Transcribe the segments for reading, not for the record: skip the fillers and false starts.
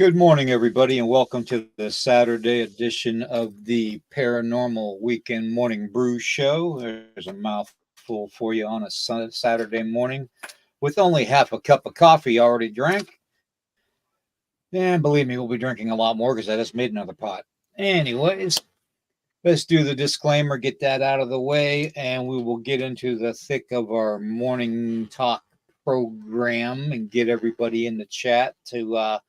Good morning, everybody, and welcome to the Saturday edition of the Paranormal Weekend Morning Brew Show. There's a mouthful for you on a Saturday morning with only half a cup of coffee already drank. And believe me, we'll be drinking a lot more because I just made another pot. Anyways, let's do the disclaimer, get that out of the way, and we will get into the thick of our morning talk program and get everybody in the chat to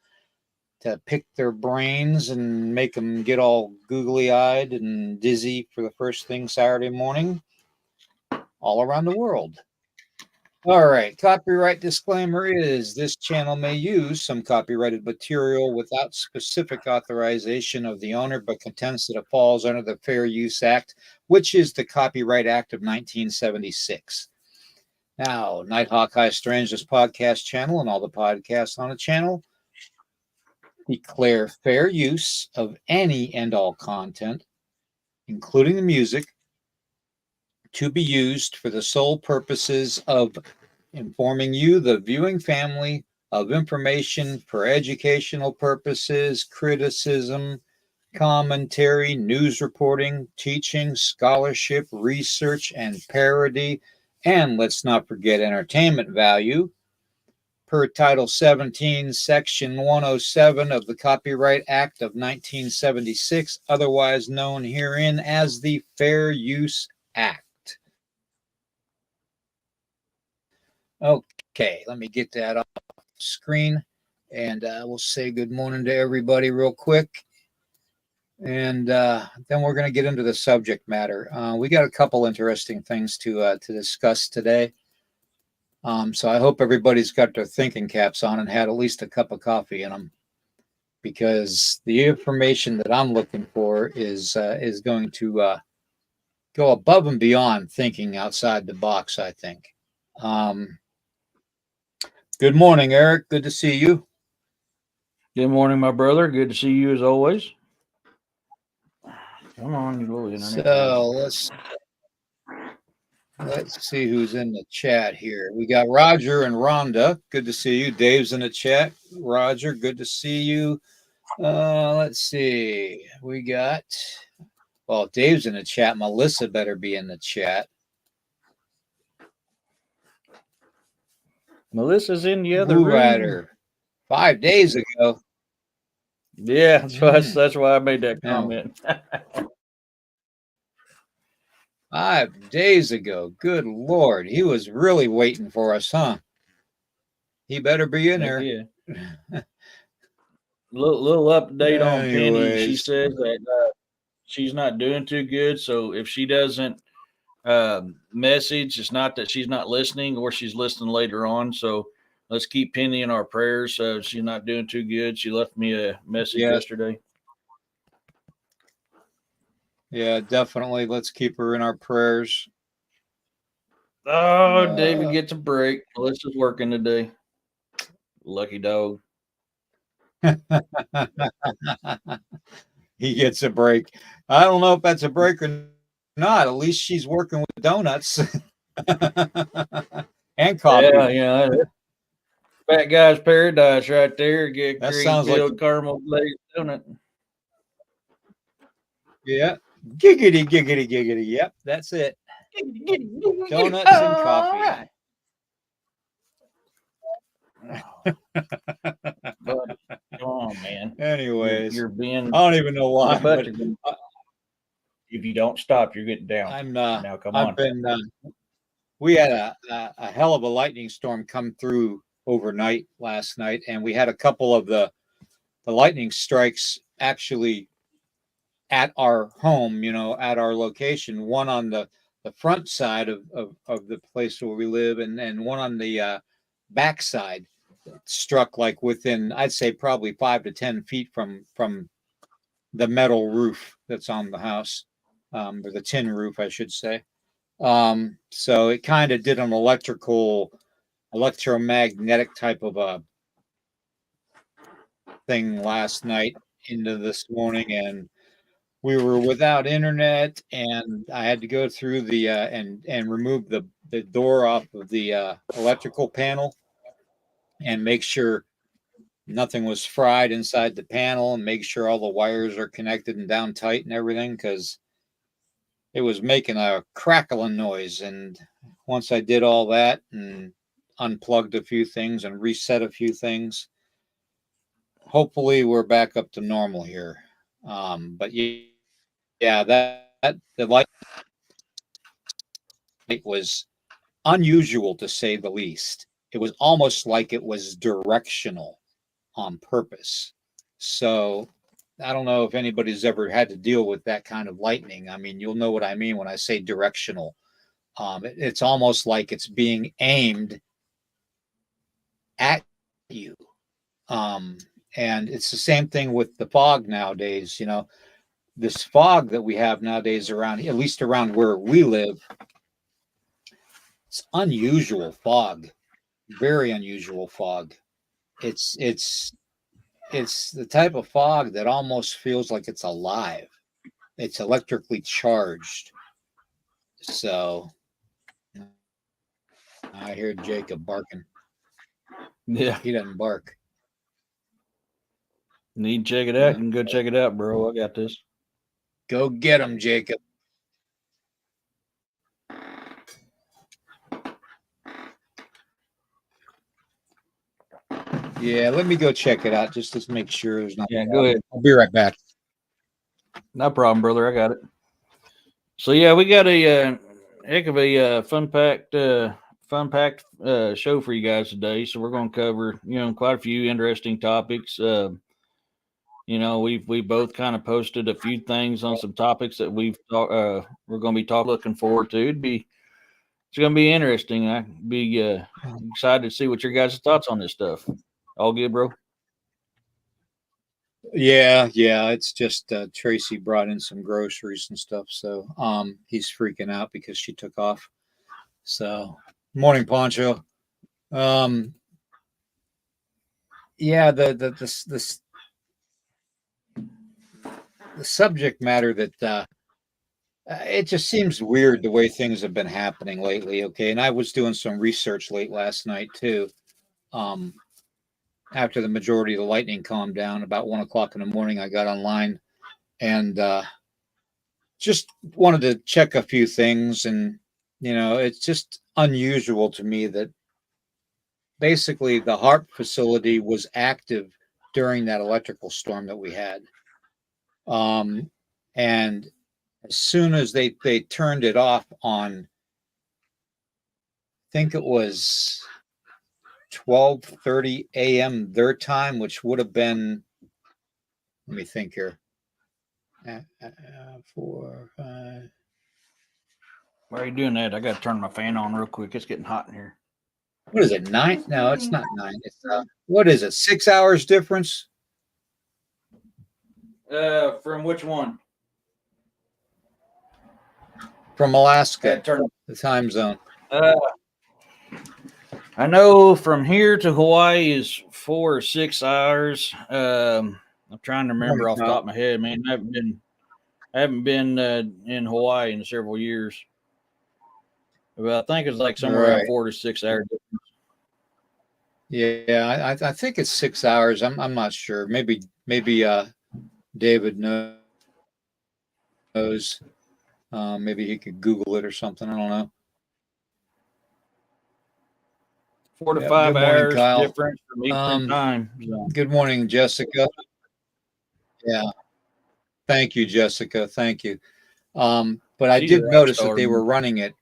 pick their brains and make them get all googly-eyed and dizzy for the first thing Saturday morning all around the world. All right, copyright disclaimer is this channel may use some copyrighted material without specific authorization of the owner, but contends that it falls under the Fair Use Act, which is the Copyright Act of 1976. Now, Nighthawk High Strangeness podcast channel and all the podcasts on the channel declare fair use of any and all content, including the music, to be used for the sole purposes of informing you, the viewing family, of information for educational purposes, criticism, commentary, news reporting, teaching, scholarship, research, and parody, and let's not forget entertainment value, per Title 17, Section 107 of the Copyright Act of 1976, otherwise known herein as the Fair Use Act. Okay, let me get that off the screen, and we'll say good morning to everybody real quick. And then we're going to get into the subject matter. We got a couple interesting things to discuss today. So I hope everybody's got their thinking caps on and had at least a cup of coffee in them, because the information that I'm looking for is going to go above and beyond thinking outside the box, I think. Good morning, Eric. Good to see you. Good morning, my brother. Good to see you as always. Come on, you little internet. So let's see who's in the chat here. We got Roger and Rhonda. Good to see you. Dave's in the chat. Roger, good to see you. Let's see. We got, well, Dave's in the chat. Melissa better be in the chat. Melissa's in the other Blue room. Rider, 5 days ago. Yeah, that's why I made that comment. 5 days ago. Good Lord. He was really waiting for us, huh? He better be in there. Yeah. Little update on Penny. She says that she's not doing too good. So if she doesn't message, it's not that she's not listening or she's listening later on. So let's keep Penny in our prayers. She's not doing too good. She left me a message yesterday. Yeah, definitely. Let's keep her in our prayers. Oh, David gets a break. Melissa's working today. Lucky dog. He gets a break. I don't know if that's a break or not. At least she's working with donuts and coffee. Yeah. Fat guy's paradise right there. Get that cream sounds filled like caramel glazed donut. Yeah. Giggity, giggity, giggity. Yep, that's it. Donuts and coffee. But, come on, man. Anyways, you're being. I don't even know why. But if you don't stop, you're getting down. I'm now. Come on. We had a hell of a lightning storm come through overnight last night, and we had a couple of the lightning strikes actually at our home, at our location. One on the front side of the place where we live, and one on the back side. Struck like within, I'd say, probably 5 to 10 feet from the metal roof that's on the house, or the tin roof, I should say. So it kind of did an electromagnetic type of a thing last night into this morning, and we were without internet, and I had to go through the and remove the door off of the electrical panel and make sure nothing was fried inside the panel, and make sure all the wires are connected and down tight and everything, because it was making a crackling noise. And once I did all that and unplugged a few things and reset a few things, hopefully we're back up to normal here. But yeah, that the light was unusual, to say the least. It was almost like it was directional on purpose. So I don't know if anybody's ever had to deal with that kind of lightning. I mean, you'll know what I mean when I say directional. It's almost like it's being aimed at you. And it's the same thing with the fog nowadays. You know, this fog that we have nowadays around, at least around where we live, it's unusual fog, very unusual fog. It's the type of fog that almost feels like it's alive. It's electrically charged. So I hear Jacob barking. Yeah. He doesn't bark. Need to check it out. You can go check it out, bro. I got this. Go get him, Jacob. Yeah, let me go check it out just to make sure there's not. Yeah, go ahead. I'll be right back. No problem, brother. I got it. So yeah, we got a heck of a fun-packed show for you guys today. So we're going to cover, quite a few interesting topics. We both kind of posted a few things on some topics that we're going to be looking forward to. It's going to be interesting. I be excited to see what your guys' thoughts on this stuff. All good, bro? Yeah. It's just Tracy brought in some groceries and stuff, so he's freaking out because she took off. So, morning, Poncho. Yeah, the subject matter that it just seems weird the way things have been happening lately. Okay, and I was doing some research late last night too. After the majority of the lightning calmed down, about 1 o'clock in the morning, I got online and just wanted to check a few things. And it's just unusual to me that basically the HARP facility was active during that electrical storm that we had. And as soon as they turned it off on, I think it was 12:30 a.m. their time, which would have been, let me think here, 4, 5. Why are you doing that? I got to turn my fan on real quick. It's getting hot in here. What is it? 9? No, it's not 9. It's what is it? 6 hours difference? From which one? From Alaska, the time zone. I know from here to Hawaii is 4 or 6 hours. I'm trying to remember off the top of my head, man. I haven't been in Hawaii in several years. But I think it's like somewhere around 4 to 6 hours difference. Yeah, I think it's 6 hours. I'm not sure. Maybe David knows. Maybe he could Google it or something. I don't know. 4 to 5 hours difference from Eastern time. Good morning, Jessica. Yeah. Thank you, Jessica. Thank you. But I did notice that they were running it,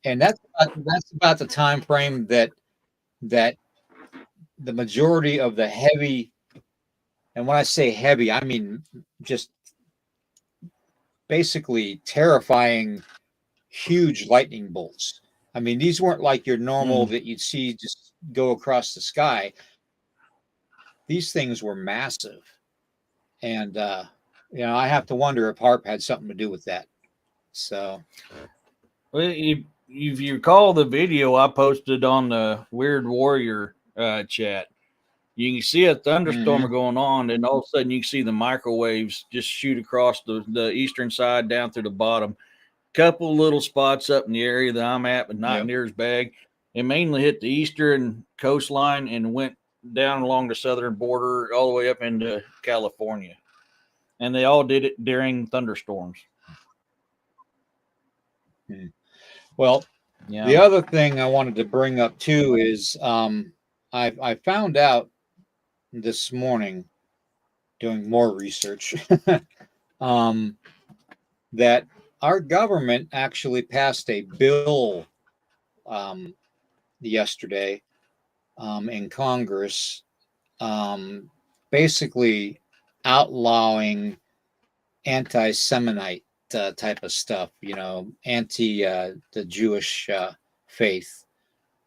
and that's about the time frame that the majority of the heavy, and when I say heavy, I mean just basically terrifying, huge lightning bolts. I mean, these weren't like your normal that you'd see just go across the sky. These things were massive. And, I have to wonder if HARP had something to do with that. So. Well, if you recall the video I posted on the Weird Warrior chat, you can see a thunderstorm going on, and all of a sudden you can see the microwaves just shoot across the eastern side down through the bottom. Couple little spots up in the area that I'm at, but not near as bad. It mainly hit the eastern coastline and went down along the southern border, all the way up into California, and they all did it during thunderstorms. Well, Yeah. the other thing I wanted to bring up too is I found out this morning doing more research that our government actually passed a bill yesterday in Congress, basically outlawing anti-Semitite type of stuff, anti the Jewish faith.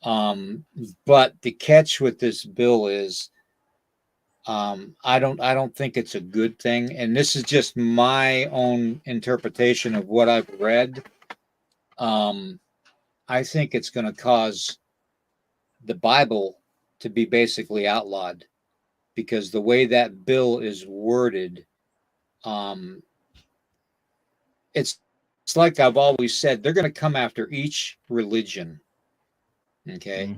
But the catch with this bill is, I don't think it's a good thing, and this is just my own interpretation of what I've read. I think it's going to cause the Bible to be basically outlawed, because the way that bill is worded, it's like I've always said, they're going to come after each religion, okay,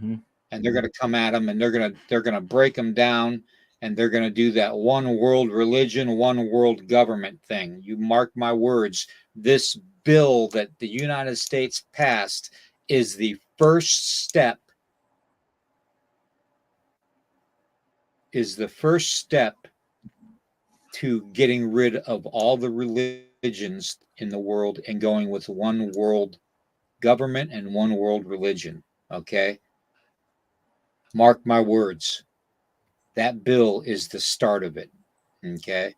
and they're going to come at them, and they're going to break them down, and they're going to do that one world religion, one world government thing. You mark my words. This bill that the United States passed is the first step. To getting rid of all the religions in the world and going with one world government and one world religion. Okay. Mark my words. That bill is the start of it. Okay.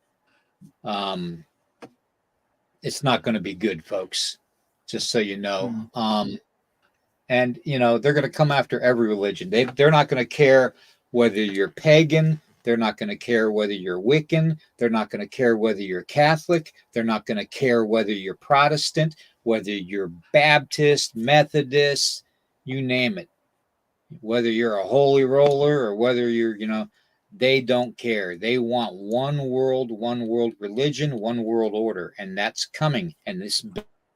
It's not going to be good, folks, just so you know. And they're going to come after every religion. They're not going to care whether you're pagan. They're not going to care whether you're Wiccan. They're not going to care whether you're Catholic. They're not going to care whether you're Protestant, whether you're Baptist, Methodist, you name it. Whether you're a holy roller or whether you're, they don't care. They want one world religion, one world order, and that's coming. And this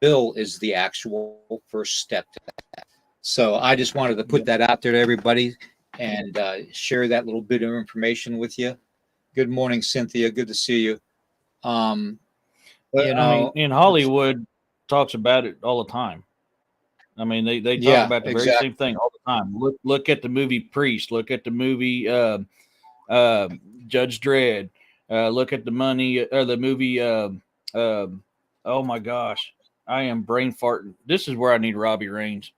bill is the actual first step to that. So I just wanted to put that out there to everybody and share that little bit of information with you. Good morning, Cynthia. Good to see you. In Hollywood talks about it all the time. I mean, they talk about the very same thing all the time. Look at the movie Priest. Look at the movie Judge Dredd. Look at the movie. Oh my gosh, I am brain farting. This is where I need Robbie Raines.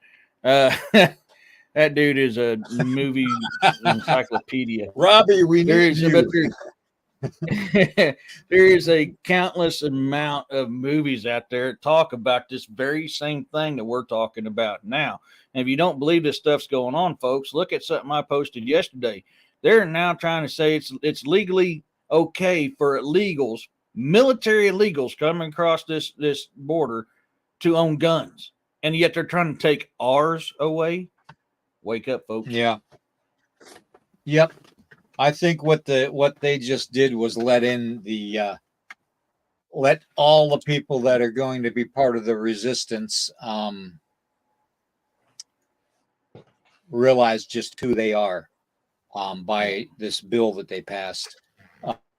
That dude is a movie encyclopedia. Robbie, we need you. There is a countless amount of movies out there that talk about this very same thing that we're talking about now. And if you don't believe this stuff's going on, folks, look at something I posted yesterday. They're now trying to say it's legally okay for illegals, military illegals coming across this border to own guns. And yet they're trying to take ours away. Wake up, folks. Yeah. Yep. I think what they just did was let all the people that are going to be part of the resistance realize just who they are by this bill that they passed.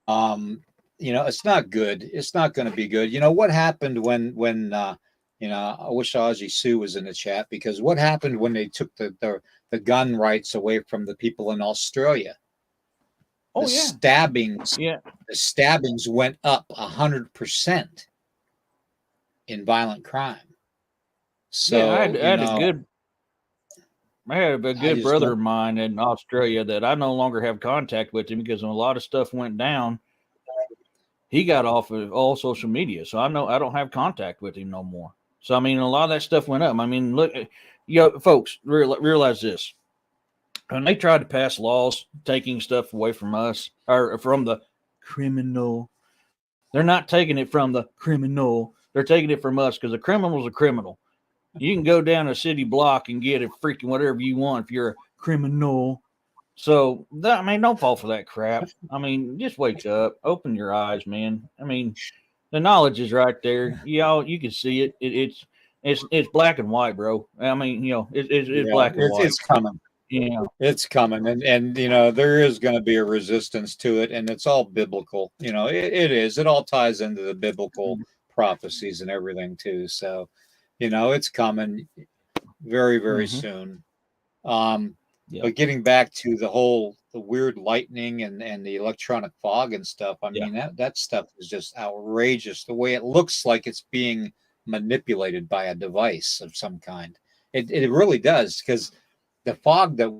It's not good. It's not going to be good. What happened when I wish Ozzy Sue was in the chat, because what happened when they took the gun rights away from the people in Australia? Stabbings went up 100% in violent crime. So I had a good brother of mine in Australia that I no longer have contact with him, because when a lot of stuff went down, he got off of all social media. So I don't have contact with him no more. So, I mean, a lot of that stuff went up. I mean, look, folks, realize this. When they tried to pass laws taking stuff away from us, or from the criminal, they're not taking it from the criminal. They're taking it from us, because a criminal is a criminal. You can go down a city block and get a freaking whatever you want if you're a criminal. So, don't fall for that crap. I mean, just wake up, open your eyes, man. I mean, the knowledge is right there. You can see it. It's black and white, bro. I mean, it's black and white. It's coming. Yeah. It's coming, and there is going to be a resistance to it, and it's all biblical. It is. It all ties into the biblical prophecies and everything too. So, it's coming very, very Mm-hmm. soon. Yeah. But getting back to the weird lightning and the electronic fog and stuff, I Yeah. mean that stuff is just outrageous. The way it looks like it's being manipulated by a device of some kind. It really does, because the fog that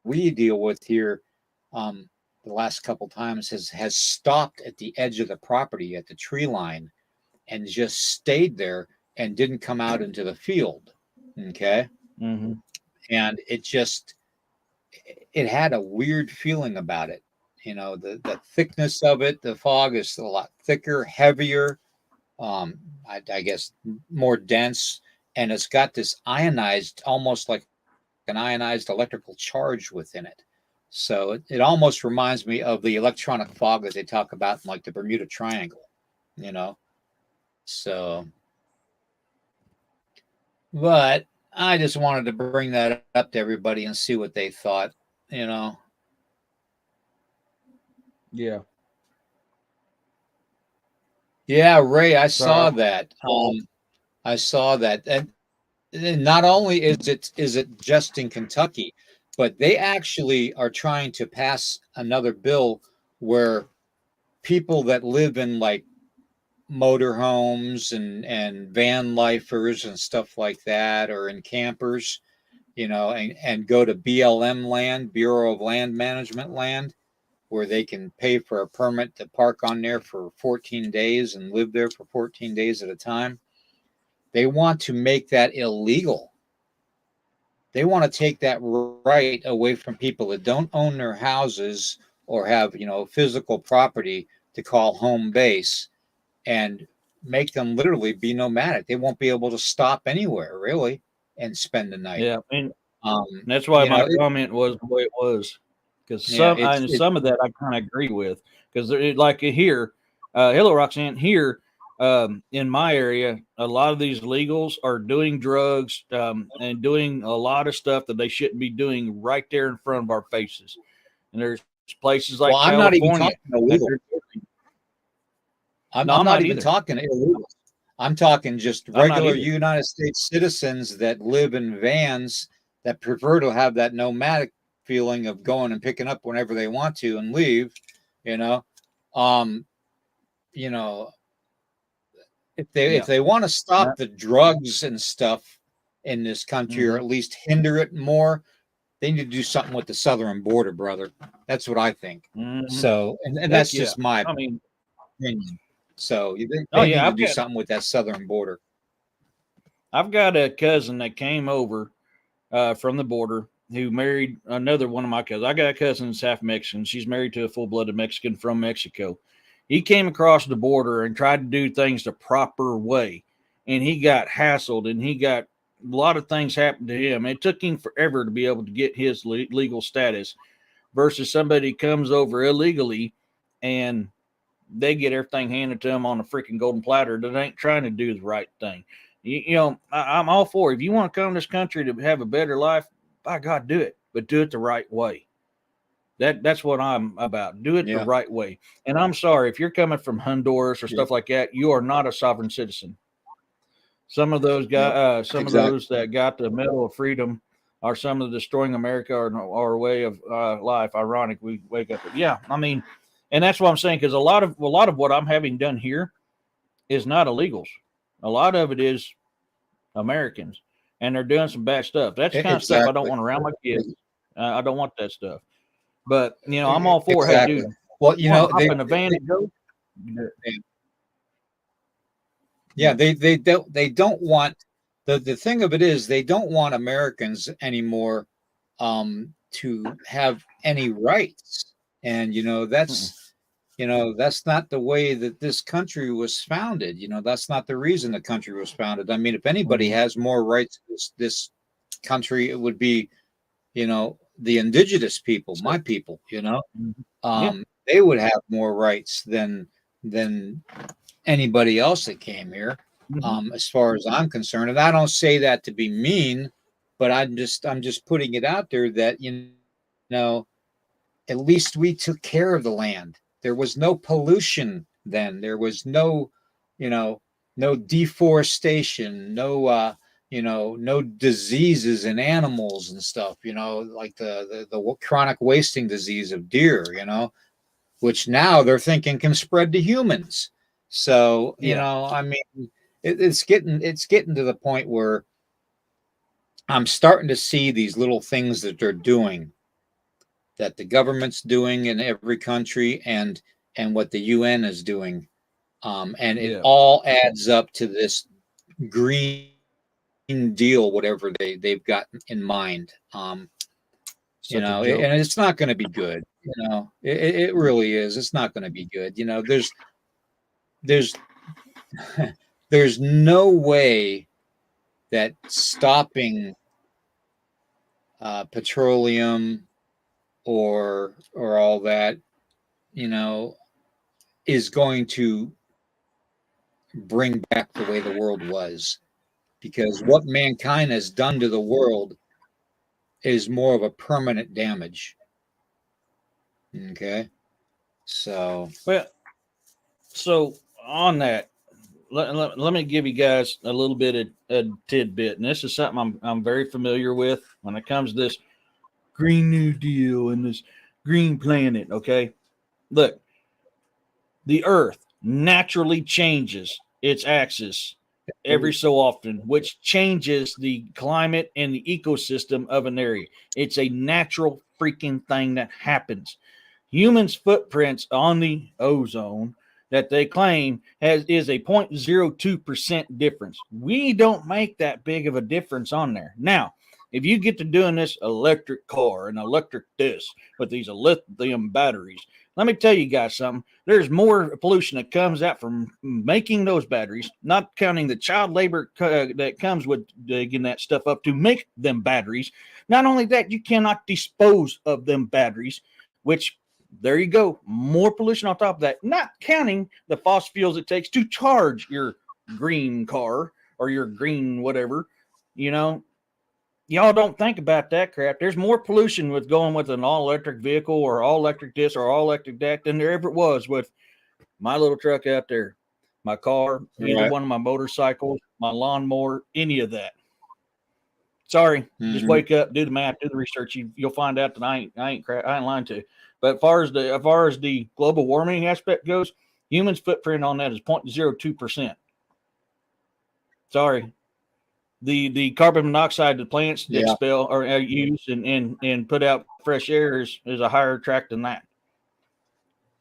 we deal with here, the last couple times has stopped at the edge of the property at the tree line and just stayed there and didn't come out into the field. Okay. Mm-hmm. And it had a weird feeling about it. The thickness of it, the fog is a lot thicker, heavier, I guess more dense, and it's got this ionized, almost like an ionized electrical charge within it. So it almost reminds me of the electronic fog that they talk about in like the Bermuda Triangle, you know. So, but I just wanted to bring that up to everybody and see what they thought, you know. Yeah. Yeah, Ray, I Sorry. saw that. I saw that, and not only is it just in Kentucky, but they actually are trying to pass another bill where people that live in like motorhomes and van lifers and stuff like that, or in campers, and go to BLM land, Bureau of Land Management land, where they can pay for a permit to park on there for 14 days and live there for 14 days at a time. They want to make that illegal. They want to take that right away from people that don't own their houses or have, physical property to call home base, and make them literally be nomadic. They won't be able to stop anywhere really and spend the night. Yeah. And Um, that's why my comment was the way it was. Because yeah, some of that I kind of agree with. Because like here, hello Roxanne, here in my area, a lot of these legals are doing drugs and doing a lot of stuff that they shouldn't be doing right there in front of our faces. And there's places like I'm not even California. talking illegal. I'm not even either. talking illegal. I'm talking just I'm not regular either. United States citizens that live in vans that prefer to have that nomadic feeling of going and picking up whenever they want to and leave, you know. Um, you know, if they want to stop the drugs and stuff in this country, or at least hinder it more, they need to do something with the southern border, brother. That's what I think. So, and that's just my opinion. So they need to do something with that southern border. I've got a cousin that came over from the border who married another one of my cousins. I got a cousin that's half Mexican. She's married to a full-blooded Mexican from Mexico. He came across the border and tried to do things the proper way, and he got hassled, and he got a lot of things happened to him. It took him forever to be able to get his legal status versus somebody comes over illegally and they get everything handed to them on a freaking golden platter that ain't trying to do the right thing. I'm all for it. If you want to come to this country to have a better life, by God, do it, but do it the right way. That's what I'm about. Do it the right way. And I'm sorry if you're coming from Honduras or stuff like that, you are not a sovereign citizen. Some of those guys, of those that got the Medal of Freedom are some of the destroying America or our way of life. Ironic, we wake up. Yeah, I mean, and that's what I'm saying, because a lot of what I'm having done here is not illegals. A lot of it is Americans, and they're doing some bad stuff. That's the kind of stuff I don't want around my kids. I don't want that stuff. But I'm all for hey, dude. Well, hop in a van and go. Yeah, they don't want the thing of it is they don't want Americans anymore to have any rights, and that's not the way that this country was founded. That's not the reason the country was founded. I mean, if anybody has more rights in this country, it would be, the indigenous people, my people. They would have more rights than anybody else that came here, as far as I'm concerned. And I don't say that to be mean. but I'm just putting it out there that, know, at least we took care of the land. There was no pollution then. There was no, no deforestation, no, no diseases in animals and stuff, like the chronic wasting disease of deer, which now they're thinking can spread to humans. So, I mean, it's getting to the point where I'm starting to see these little things that they're doing, that the government's doing in every country, and what the UN is doing, and it all adds up to this Green Deal, whatever they've got in mind. And it's not going to be good. It really is. It's not going to be good. There's there's no way that stopping petroleum or all that, is going to bring back the way the world was, because what mankind has done to the world is more of a permanent damage. Okay. So on that, let me give you guys a little bit of a tidbit, and this is something I'm very familiar with when it comes to this Green New Deal and this green planet. Okay, look, the Earth naturally changes its axis every so often, which changes the climate and the ecosystem of an area. It's a natural freaking thing that happens. Humans' footprints on the ozone that they claim is a 0.02% difference. We don't make that big of a difference on there. Now, if you get to doing this electric car and electric this with these lithium batteries, let me tell you guys something. There's more pollution that comes out from making those batteries, not counting the child labor that comes with getting that stuff up to make them batteries. Not only that, you cannot dispose of them batteries, which, there you go, more pollution on top of that, not counting the fossil fuels it takes to charge your green car or your green whatever. Y'all don't think about that crap. There's more pollution with going with an all-electric vehicle or all-electric this or all-electric that than there ever was with my little truck out there, my car, either one of my motorcycles, my lawnmower, any of that. Sorry, just wake up, do the math, do the research. You'll find out that I ain't lying to you. But as far as the global warming aspect goes, humans' footprint on that is 0.02%. Sorry. The carbon monoxide the plants expel or use and put out fresh air is a higher track than that.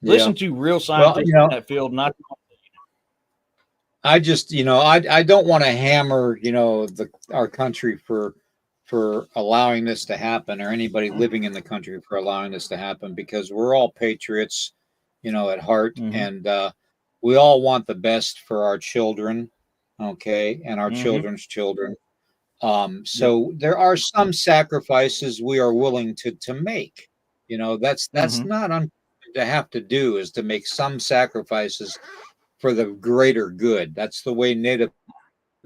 Listen to real scientists in that field, not. I just, I don't want to hammer, our country for allowing this to happen, or anybody living in the country for allowing this to happen, because we're all patriots, at heart, and we all want the best for our children, okay, and our children's children. So there are some sacrifices we are willing to make. That's not to have to do, is to make some sacrifices for the greater good. That's the way Native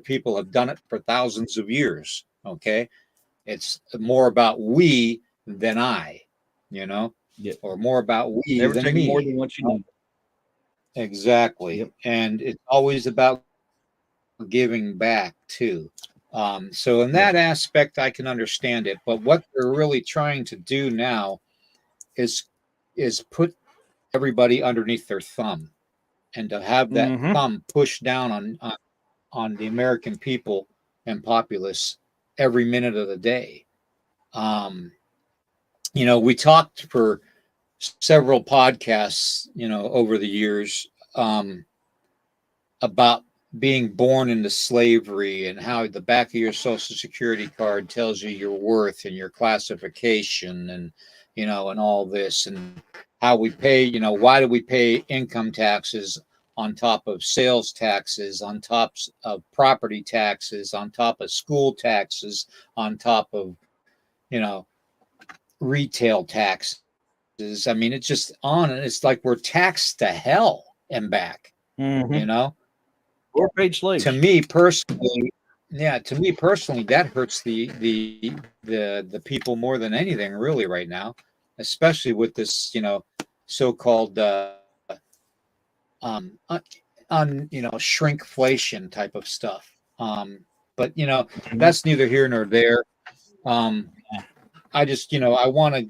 people have done it for thousands of years. Okay. It's more about we than I, or more about we than me. More than what you need. Exactly. Yep. And it's always about giving back too. So in that aspect, I can understand it. But what they're really trying to do now is put everybody underneath their thumb, and to have that thumb pushed down on the American people and populace every minute of the day. We talked for several podcasts, over the years, about being born into slavery, and how the back of your Social Security card tells you your worth and your classification, and and all this, and how we pay, why do we pay income taxes on top of sales taxes, on top of property taxes, on top of school taxes, on top of retail taxes. I mean, it's just on, and it's like we're taxed to hell and back. We're paid slaves. To me personally, Yeah, to me personally, that hurts the people more than anything, really, right now, especially with this, so-called on shrinkflation type of stuff. But that's neither here nor there. Um, I just I want to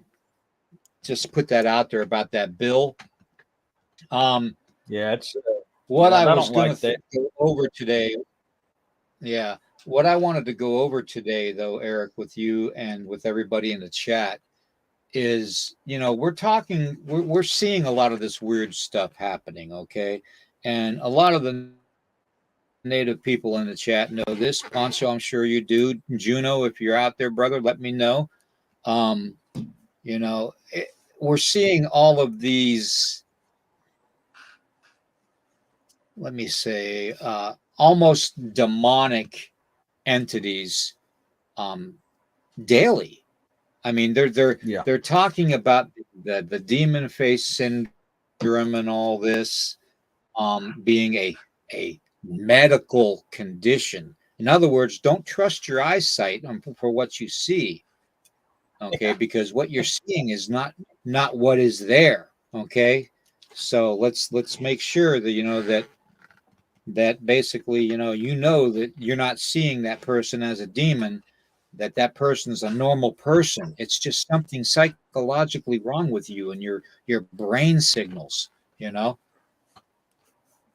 just put that out there about that bill. Um, Yeah, it's what I I was don't going like to that. go over today, yeah, what I wanted to go over today, though, Eric, with you and with everybody in the chat is, we're seeing a lot of this weird stuff happening, okay? And a lot of the native people in the chat know this. Poncho, I'm sure you do. Juno, if you're out there, brother, let me know. Um, you know, it, we're seeing all of these, let me say, almost demonic entities um, daily. I mean, Yeah. they're talking about the demon face syndrome and all this being a medical condition. In other words, don't trust your eyesight for what you see, okay? Because what you're seeing is not what is there, okay? So let's make sure that that basically that you're not seeing that person as a demon, that person's a normal person. It's just something psychologically wrong with you and your brain signals. You know,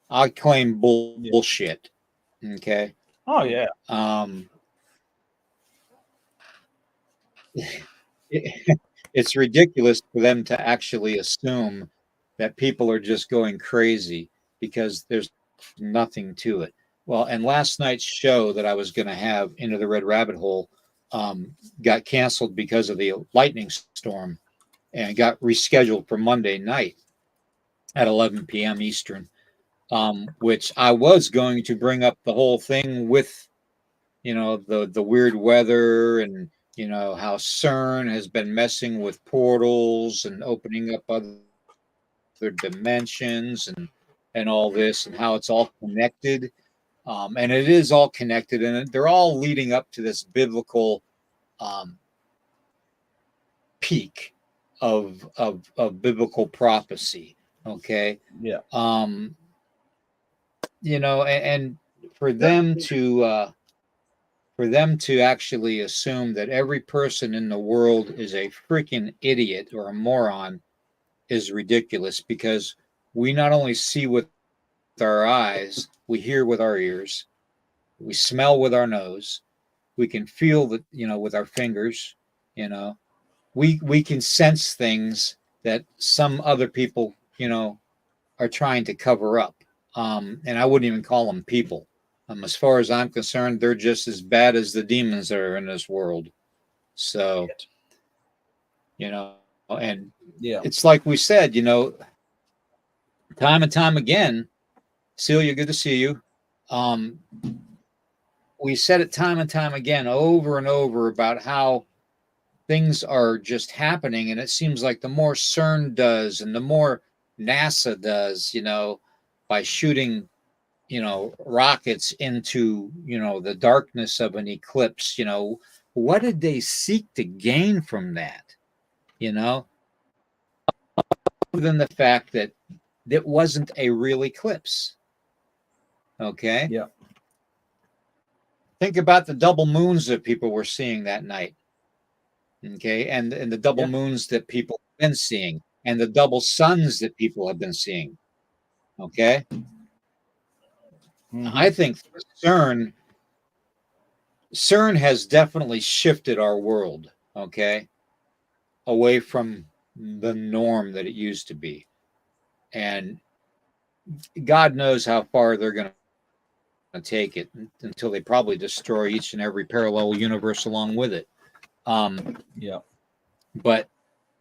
I claim Yeah. bullshit. Okay. Oh yeah. Um, it's ridiculous for them to actually assume that people are just going crazy because there's nothing to it. Well, and last night's show that I was going to have, Into the Red Rabbit Hole, got canceled because of the lightning storm and got rescheduled for Monday night at 11 p.m. Eastern, which I was going to bring up the whole thing with the weird weather and how CERN has been messing with portals and opening up other dimensions and all this and how it's all connected. And it is all connected, and they're all leading up to this biblical um, peak of biblical prophecy. Okay, Yeah. um, and for them to actually assume that every person in the world is a freaking idiot or a moron is ridiculous, because we not only see with our eyes, we hear with our ears, we smell with our nose, we can feel that, with our fingers, you know, we can sense things that some other people, are trying to cover up. And I wouldn't even call them people. As far as I'm concerned, they're just as bad as the demons that are in this world. So, and Yeah. it's like we said, time and time again. Celia, good to see you. Um, we said it time and time again, over and over, about how things are just happening, and it seems like the more CERN does and the more NASA does, by shooting rockets into the darkness of an eclipse, what did they seek to gain from that, you know other than the fact that it wasn't a real eclipse? Okay, Yeah. think about the double moons that people were seeing that night. Okay, and the double Yeah. moons that people have been seeing, and the double suns that people have been seeing. Okay, I Mm-hmm. think CERN has definitely shifted our world, okay, away from the norm that it used to be. And God knows how far they're going to take it until they probably destroy each and every parallel universe along with it. Yeah. But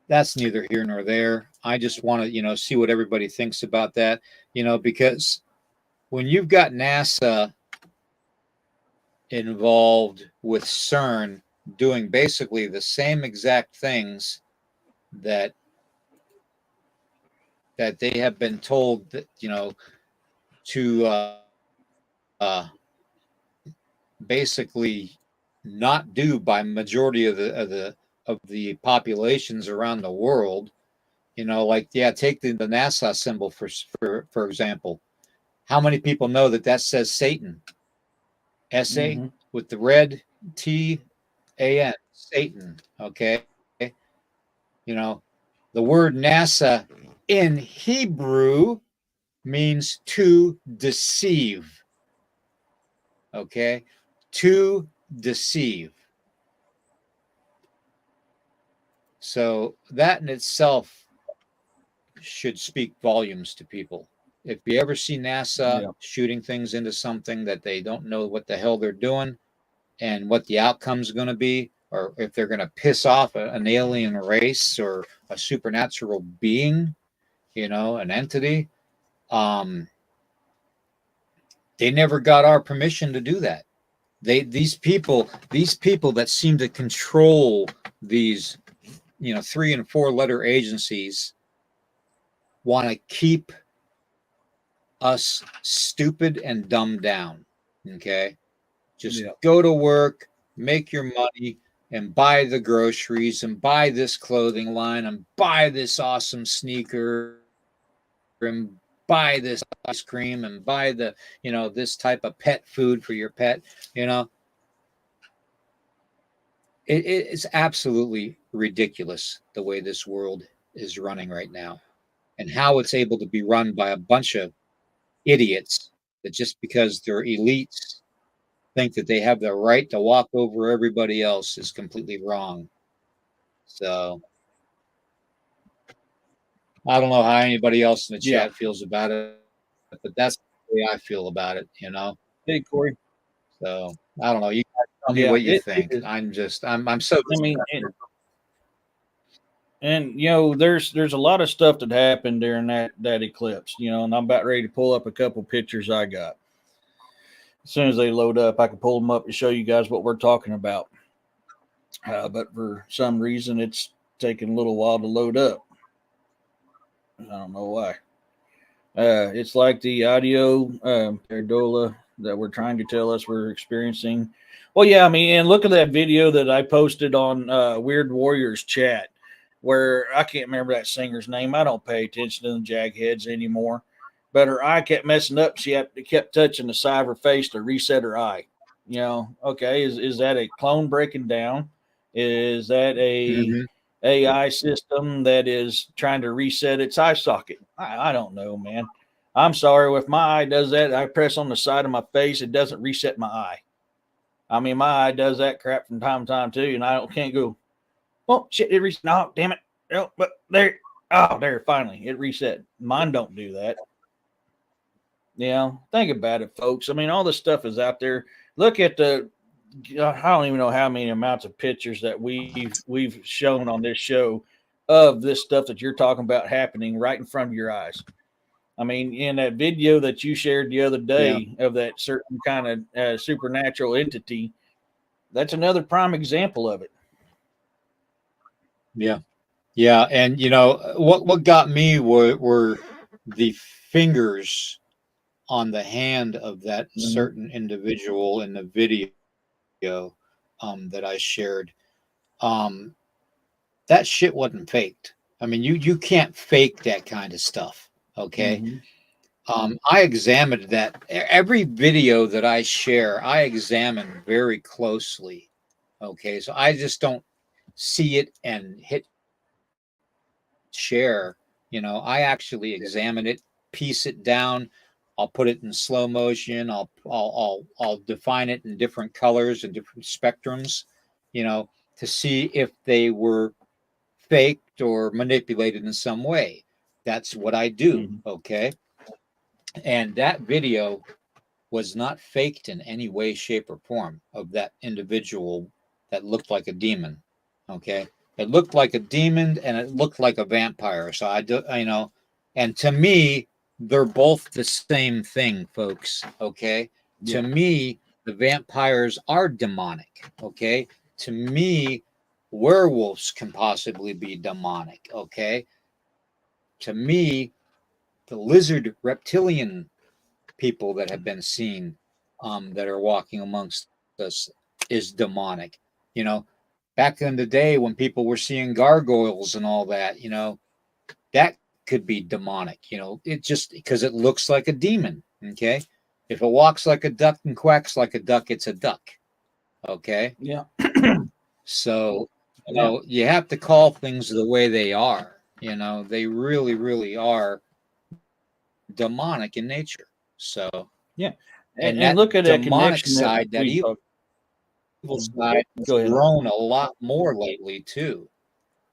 that's neither here nor there. I just want to, see what everybody thinks about that, because when you've got NASA involved with CERN doing basically the same exact things that they have been told that to basically not do by majority of the populations around the world. Like, yeah, take the NASA symbol for example. How many people know that says Satan? SA Mm-hmm. with the red TAN, Satan. Okay, the word NASA in Hebrew means to deceive. Okay, to deceive. So that in itself should speak volumes to people. If you ever see NASA Yeah. shooting things into something that they don't know what the hell they're doing and what the outcome's going to be, or if they're going to piss off an alien race or a supernatural being, an entity, um, they never got our permission to do that. These people that seem to control these 3 and 4 letter agencies want to keep us stupid and dumbed down. Okay, just Yeah. go to work, make your money, and buy the groceries and buy this clothing line and buy this awesome sneaker and buy this ice cream and buy this type of pet food for your pet. you know it's absolutely ridiculous the way this world is running right now, and how it's able to be run by a bunch of idiots that, just because they're elites, think that they have the right to walk over everybody else, is completely wrong. So I don't know how anybody else in the Yeah. chat feels about it, but that's the way I feel about it. Hey, Corey. So I don't know. You guys tell me Yeah, what you it think. is. I'm so I mean, disgusted. and there's a lot of stuff that happened during that eclipse. And I'm about ready to pull up a couple pictures I got. As soon as they load up, I can pull them up and show you guys what we're talking about. But for some reason, it's taking a little while to load up. I don't know why. It's like the audio paradola that we're trying to tell us we're experiencing. Well, yeah, I mean, and look at that video that I posted on Weird Warriors chat, where I can't remember that singer's name. I don't pay attention to the Jagheads anymore, but her eye kept messing up. She kept touching the side of her face to reset her eye. Okay, is that a clone breaking down? Is that a Mm-hmm. AI system that is trying to reset its eye socket? I don't know, man. I'm sorry. If my eye does that, I press on the side of my face, it doesn't reset my eye. I mean, my eye does that crap from time to time too, and can't go, oh shit, it reset. No, damn it. Oh, but there, oh, there, finally, it reset. Mine don't do that. Think about it, folks. I mean, all this stuff is out there. Look at I don't even know how many amounts of pictures that we've shown on this show of this stuff that you're talking about happening right in front of your eyes. I mean, in that video that you shared the other Yeah. day of that certain kind of supernatural entity, that's another prime example of it. Yeah. Yeah. And what got me were the fingers on the hand of that Mm-hmm. certain individual in the video that I shared. Um, that shit wasn't faked. I mean, you can't fake that kind of stuff. Okay. Mm-hmm. I examined that. Every video that I share, I examine very closely. Okay. So I just don't see it and hit share. I actually examine it, piece it down. I'll put it in slow motion. I'll define it in different colors and different spectrums, to see if they were faked or manipulated in some way. That's what I do. Mm-hmm. Okay. And that video was not faked in any way, shape, or form of that individual that looked like a demon. Okay. It looked like a demon and it looked like a vampire. So and to me, they're both the same thing, folks. Okay. To Yeah. me, the vampires are demonic. Okay. To me, werewolves can possibly be demonic. Okay. To me, the lizard reptilian people that have been seen, that are walking amongst us is demonic. Back in the day when people were seeing gargoyles and all that, that could be demonic. It just because it looks like a demon. Okay. If it walks like a duck and quacks like a duck, it's a duck. Okay. Yeah. So, you have to call things the way they are. They really, really are demonic in nature. So, yeah. and And that look at that demonic connection side, that evil side has grown a lot more lately too.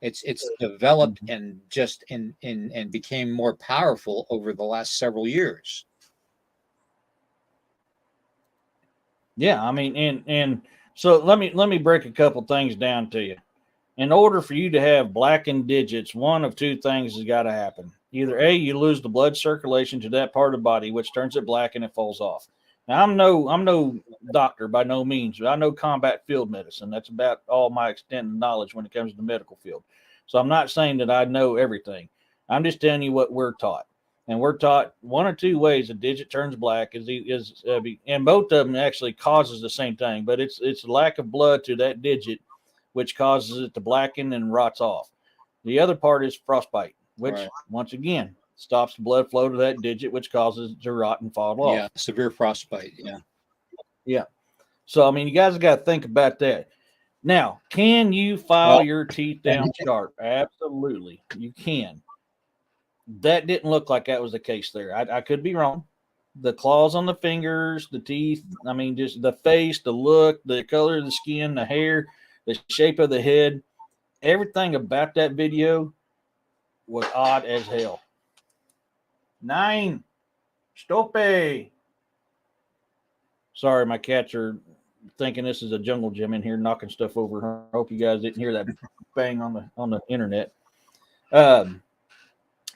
It's developed and just and became more powerful over the last several years. Yeah, I mean, and so let me break a couple things down to you. In order for you to have blackened digits, one of two things has got to happen. Either A, you lose the blood circulation to that part of the body, which turns it black and it falls off. Now, I'm no doctor by no means, but I know combat field medicine. That's about all my extent of knowledge when it comes to the medical field. So I'm not saying that I know everything. I'm just telling you what we're taught. And we're taught one or two ways a digit turns black and both of them actually causes the same thing, but it's lack of blood to that digit, which causes it to blacken and rots off. The other part is frostbite, which once again stops the blood flow to that digit, which causes it to rot and fall off. Yeah, severe frostbite. Yeah. So I mean, you guys got to think about that. Now, can you file your teeth down sharp? Absolutely, you can. That didn't look like that was the case there. I could be wrong. The claws on the fingers, the teeth, I mean, just the face, the look, the color of the skin, the hair, the shape of the head, everything about that video was odd as hell. 9. Stope. Sorry, my cats are thinking this is a jungle gym in here knocking stuff over. I hope you guys didn't hear that bang on the internet.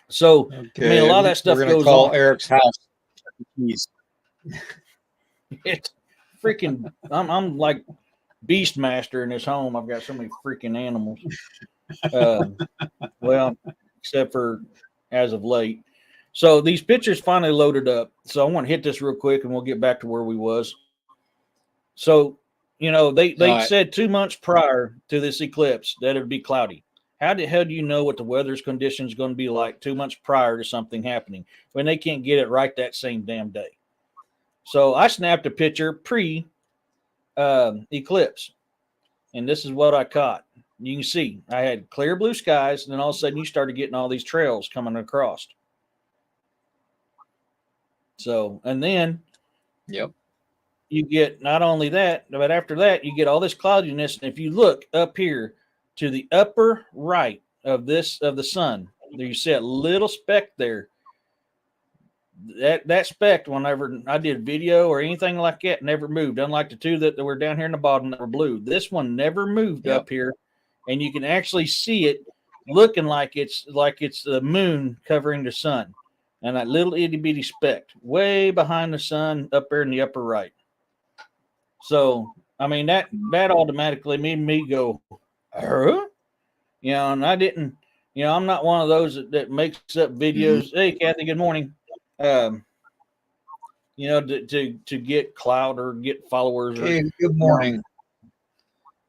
So Okay. I mean, a lot of that stuff goes call on. Eric's house. It's freaking. I'm like Beastmaster in this home. I've got so many freaking animals. Well, except for as of late. So these pictures finally loaded up. So I want to hit this real quick, and we'll get back to where we was. So they said 2 months prior to this eclipse that it would be cloudy. How the hell do you know what the weather's condition is going to be like 2 months prior to something happening when they can't get it right that same damn day? So I snapped a picture pre-eclipse, and this is what I caught. You can see I had clear blue skies, and then all of a sudden you started getting all these trails coming across. So, and then you get not only that, but after that, you get all this cloudiness. And if you look up here to the upper right of the sun, there you see a little speck there. That speck, whenever I did video or anything like that, never moved. Unlike the two that were down here in the bottom that were blue. This one never moved up here. And you can actually see it looking like it's the moon covering the sun. And that little itty bitty speck way behind the sun up there in the upper right. So, I mean, that automatically made me go, huh? And I didn't, I'm not one of those that makes up videos. Mm-hmm. Hey, Kathy, good morning. To get clout or get followers. Hey, good morning.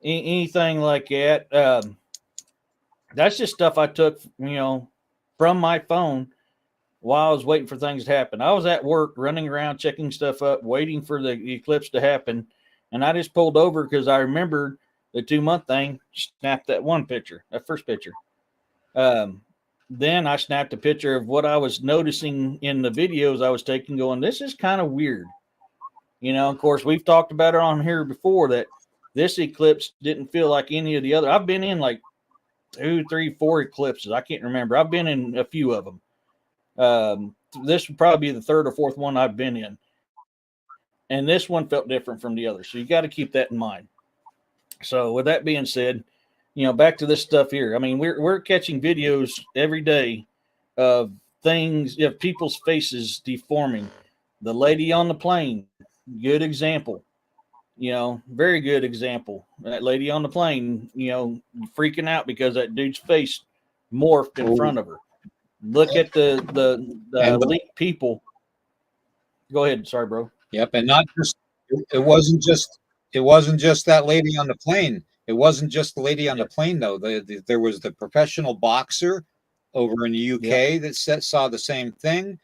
Anything like that. That's just stuff I took, from my phone while I was waiting for things to happen. I was at work running around, checking stuff up, waiting for the eclipse to happen. And I just pulled over because I remembered the 2-month thing, snapped that first picture. Then I snapped a picture of what I was noticing in the videos I was taking going, this is kind of weird. Of course, we've talked about it on here before that this eclipse didn't feel like any of the other. I've been in like 2, 3, 4 eclipses. I can't remember. I've been in a few of them. This would probably be the 3rd or 4th one I've been in. And this one felt different from the others. So you got to keep that in mind. So with that being said, back to this stuff here. I mean, we're catching videos every day of things, of people's faces deforming. The lady on the plane, good example. Very good example. That lady on the plane, freaking out because that dude's face morphed in front of her. Look at the elite people. Go ahead. Sorry, bro. Yep. And not just, it wasn't just It wasn't just that lady on the plane. It wasn't just the lady on the plane, though. There was the professional boxer over in the Yep. UK that saw the same thing.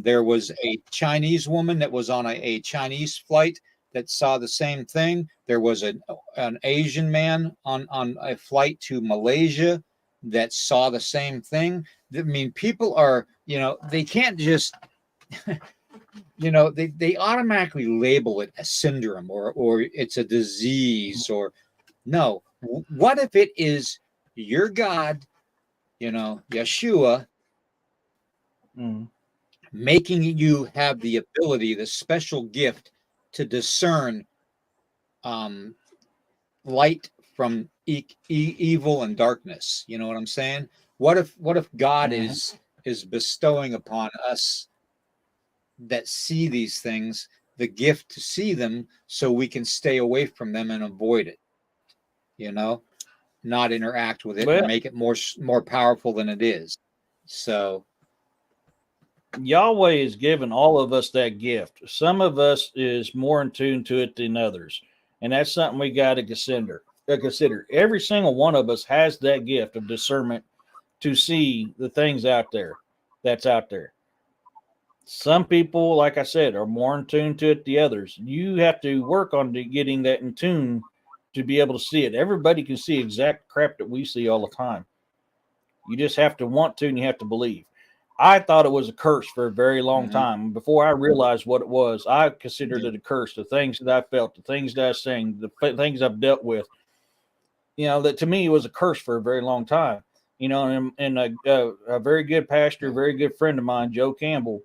There was a Chinese woman that was on a Chinese flight that saw the same thing. There was an Asian man on a flight to Malaysia that saw the same thing. I mean, people are, they can't just they automatically label it a syndrome or it's a disease or no. What if it is your God, Yeshua, Mm-hmm. making you have the ability, the special gift to discern um, light from evil and darkness? You know what I'm saying? What if God Mm-hmm. is bestowing upon us that see these things the gift to see them so we can stay away from them and avoid it, you know, not interact with it and Well, make it more powerful than it is. So Yahweh has given all of us that gift. Some of us is more in tune to it than others, and that's something we got to consider. Consider every single one of us has that gift of discernment to see the things out there that's out there. Some people, like I said, are more in tune to it than others. You have to work on getting that in tune to be able to see it. Everybody can see exact crap that we see all the time. You just have to want to and you have to believe. I thought it was a curse for a very long mhm. time. Before I realized what it was, I considered it a curse. The things that I felt, the things that I sang, the things I've dealt with, that to me it was a curse for a very long time. And a very good pastor, very good friend of mine, Joe Campbell,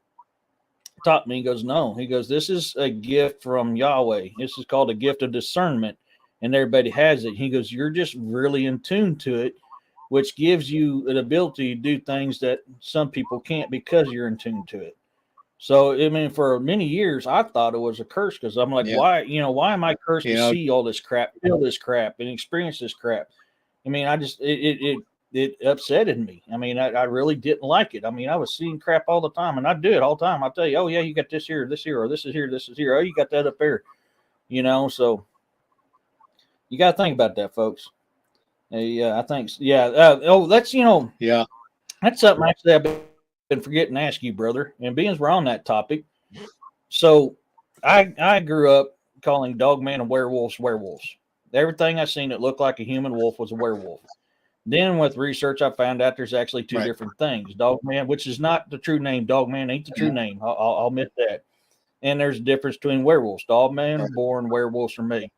taught me. He goes, no, he goes, this is a gift from Yahweh. This is called a gift of discernment, and everybody has it. He goes, you're just really in tune to it, which gives you an ability to do things that some people can't because you're in tune to it. So, I mean, for many years, I thought it was a curse because I'm like, Yeah, why am I cursed you to know, see all this crap, feel this crap, and experience this crap? I mean, I just, it upsetted me. I mean, I really didn't like it. I mean, I was seeing crap all the time, and I do it all the time. I tell you, oh yeah, you got this here, or this is here, this is here. Oh, you got that up there. So you got to think about that, folks. Yeah, I think, yeah. That's yeah, that's something actually I've been forgetting to ask you, brother. And being we're on that topic, so I grew up calling Dogman and werewolves. Everything I seen that looked like a human wolf was a werewolf. Then with research, I found out there's actually two right. different things. Dogman, which is not the true name. Dogman ain't the true Mhm, name. I'll admit that. And there's a difference between werewolves. Dogman right, born, werewolves are made.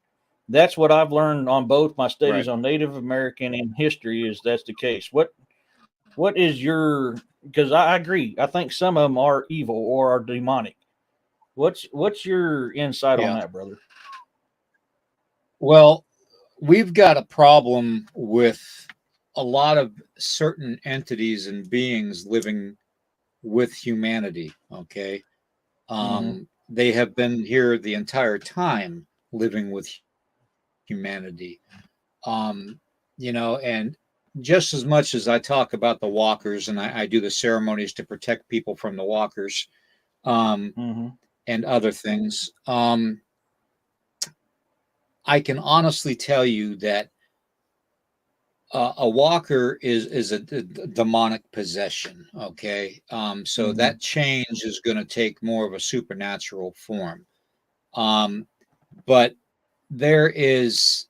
That's what I've learned on both my right. studies on Native American and history is that's the case. What is your, because I agree. I think some of them are evil or are demonic. What's your insight on Yeah. that, brother? Well, we've got a problem with a lot of certain entities and beings living with humanity. Okay. Mm-hmm. They have been here the entire time living with humanity. Um, and just as much as I talk about the walkers and I do the ceremonies to protect people from the walkers um, Mm-hmm. and other things, I can honestly tell you that a walker is a demonic possession. Okay, so Mm-hmm. that change is going to take more of a supernatural form. Um, but there is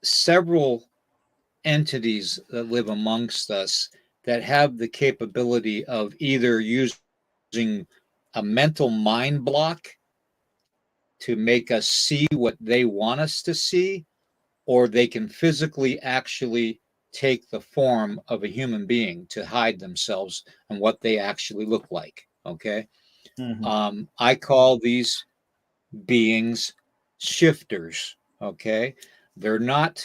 several entities that live amongst us that have the capability of either using a mental mind block to make us see what they want us to see, or they can physically actually take the form of a human being to hide themselves and what they actually look like. Okay. Mm-hmm. I call these beings shifters. Okay. They're not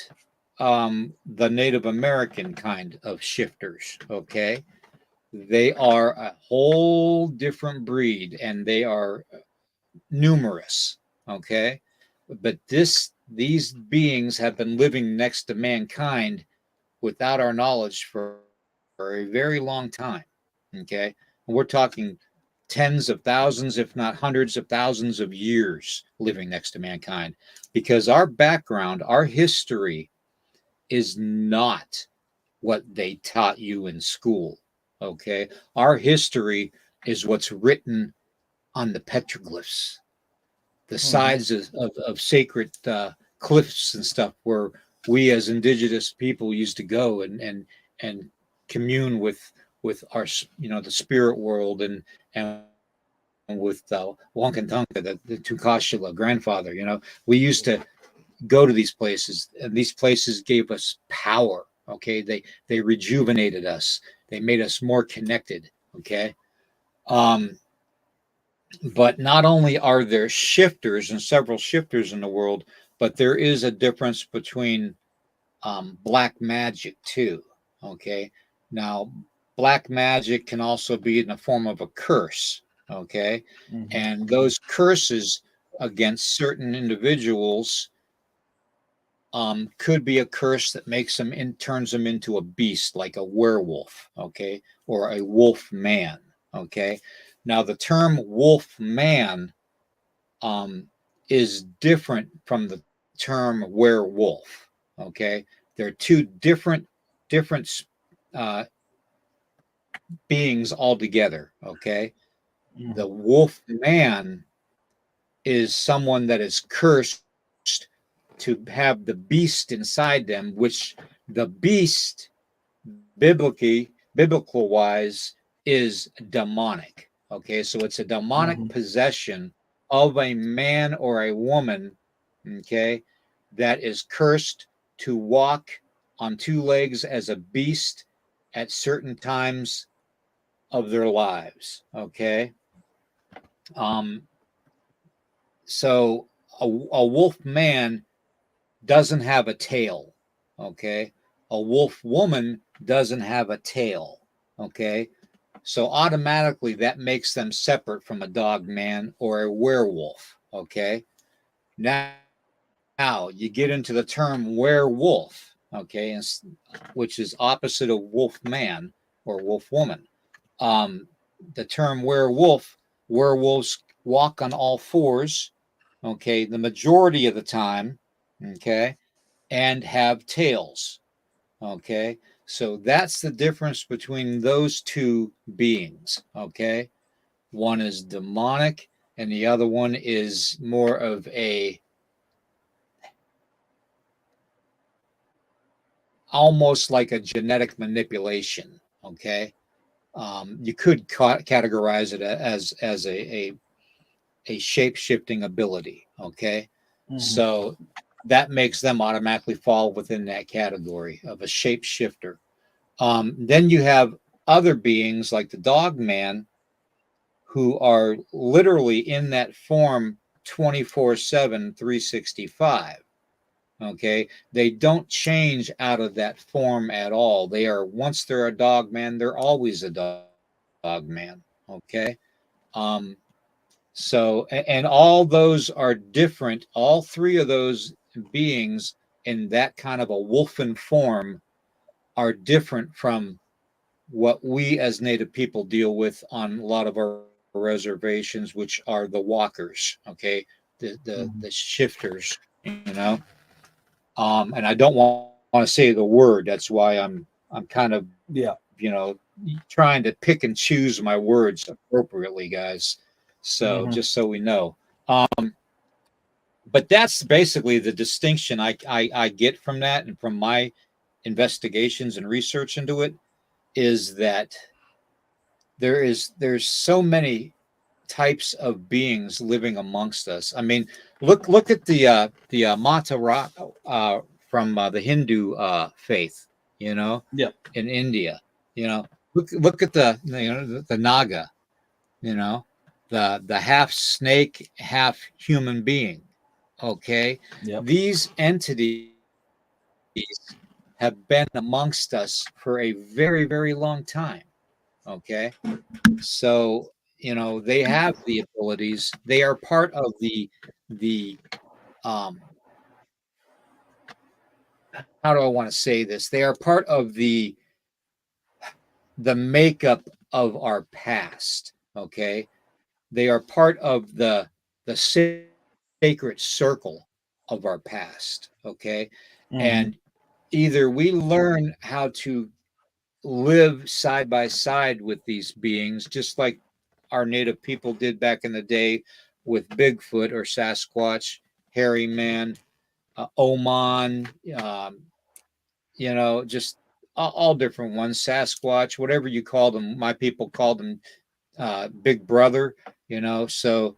the Native American kind of shifters. Okay. They are a whole different breed and they are numerous. Okay. But these beings have been living next to mankind without our knowledge for a very long time. Okay. And we're talking tens of thousands, if not hundreds of thousands of years living next to mankind, because our background, our history is not what they taught you in school. Okay. Our history is what's written on the petroglyphs, the sides of sacred cliffs and stuff where we as indigenous people used to go and commune with our, the spirit world and with Wankantunka, the Tukashila grandfather. We used to go to these places, and these places gave us power. Okay, they rejuvenated us. They made us more connected. Okay, but not only are there shifters and several shifters in the world, but there is a difference between black magic too. Okay, now black magic can also be in the form of a curse. Okay, and those curses against certain individuals could be a curse that turns them into a beast, like a werewolf, okay, or a wolf man, okay. Now the term wolf man is different from the term werewolf, okay. They're two different beings altogether, okay. The wolf man is someone that is cursed to have the beast inside them, which the beast, biblical wise, is demonic. Okay, so it's a demonic possession of a man or a woman, okay, that is cursed to walk on two legs as a beast at certain times of their lives. Okay. So a wolf man doesn't have a tail. Okay. A wolf woman doesn't have a tail. Okay. So automatically that makes them separate from a dog man or a werewolf. Okay. Now you get into the term werewolf. Okay. Which is opposite of wolf man or wolf woman. The term werewolves walk on all fours. Okay. The majority of the time. Okay. And have tails. Okay. So that's the difference between those two beings. Okay. One is demonic and the other one is more of a almost like a genetic manipulation. Okay. You could categorize it as a shape-shifting ability. Okay. So that makes them automatically fall within that category of a shapeshifter. Then you have other beings like the dog man who are literally in that form 24/7, 365. Okay. They don't change out of that form at all. Once they're a dog man, they're always a dog man. Okay. And all those are different. All three of those beings in that kind of a wolfen form are different from what we as Native people deal with on a lot of our reservations, which are the walkers, okay, the shifters, and I don't want to say the word. That's why I'm kind of trying to pick and choose my words appropriately, guys. So just so we know. But that's basically the distinction I get from that, and from my investigations and research into it, is that there's so many types of beings living amongst us. I mean, look at the Mata Rock from the Hindu faith, in India. Look at the Naga, the half snake, half human being. Okay, these entities have been amongst us for a very, very long time. Okay, so they have the abilities. They are part of the how do I want to say this? They are part of the makeup of our past. Okay, they are part of the sacred circle of our past. Okay. Mm-hmm. And either we learn how to live side by side with these beings, just like our native people did back in the day with Bigfoot or Sasquatch, hairy man, Oman, just all different ones, Sasquatch, whatever you call them. My people called them Big Brother, so,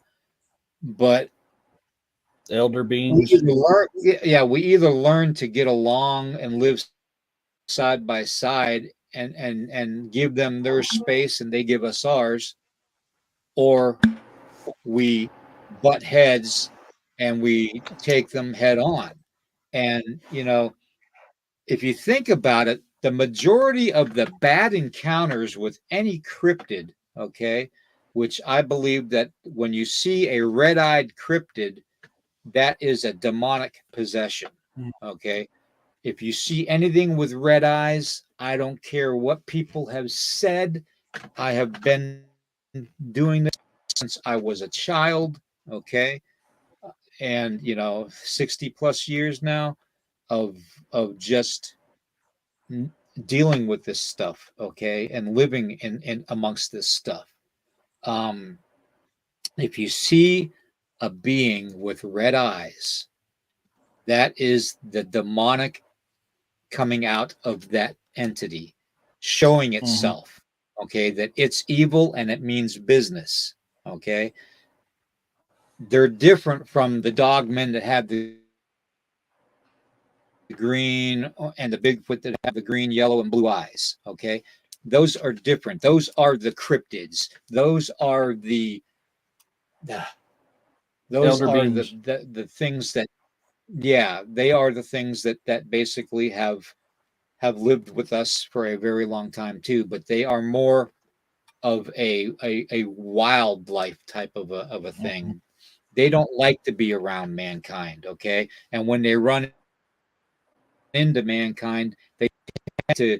but Elder we beings. either learn, yeah, we either learn to get along and live side by side and give them their space and they give us ours, or we butt heads and we take them head on. And if you think about it, the majority of the bad encounters with any cryptid, okay, which I believe that when you see a red-eyed cryptid, that is a demonic possession, okay. If you see anything with red eyes, I don't care what people have said. I have been doing this since I was a child, okay? And 60 plus years now of just dealing with this stuff, okay? And living in amongst this stuff. Um if you see a being with red eyes, that is the demonic coming out of that entity, showing Mm-hmm. itself, okay, that it's evil and it means business, okay. They're different from the dog men that have the green and the Bigfoot that have the green, yellow, and blue eyes, okay. Those are different. Those are the cryptids. The those Elder are beings. the things that, yeah, they are the things that basically have lived with us for a very long time too, but they are more of a wildlife type of a Mm-hmm. thing. They don't like to be around mankind, okay? And when they run into mankind, they tend to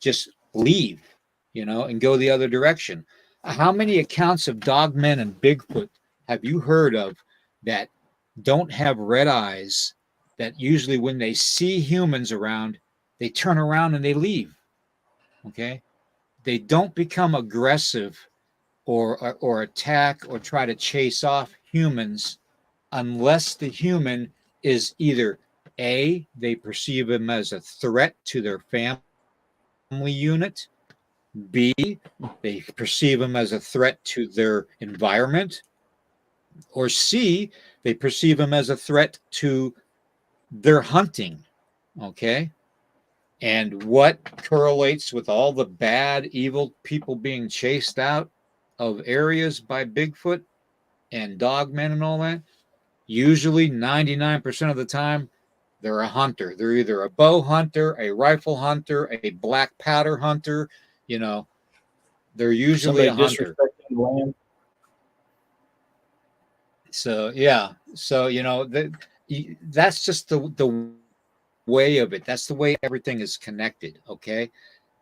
just leave, and go the other direction. How many accounts of dogmen and Bigfoot have you heard of that don't have red eyes, that usually when they see humans around, they turn around and they leave, okay? They don't become aggressive or attack or try to chase off humans unless the human is either A, they perceive him as a threat to their family unit, B, they perceive him as a threat to their environment, or C, they perceive him as a threat to their hunting, okay? And what correlates with all the bad, evil people being chased out of areas by Bigfoot and dogmen and all that? Usually 99% of the time, they're a hunter. They're either a bow hunter, a rifle hunter, a black powder hunter. You know, they're usually Somebody a hunter. disrespecting land. So yeah, so that's just the way of it. That's the way everything is connected. Okay,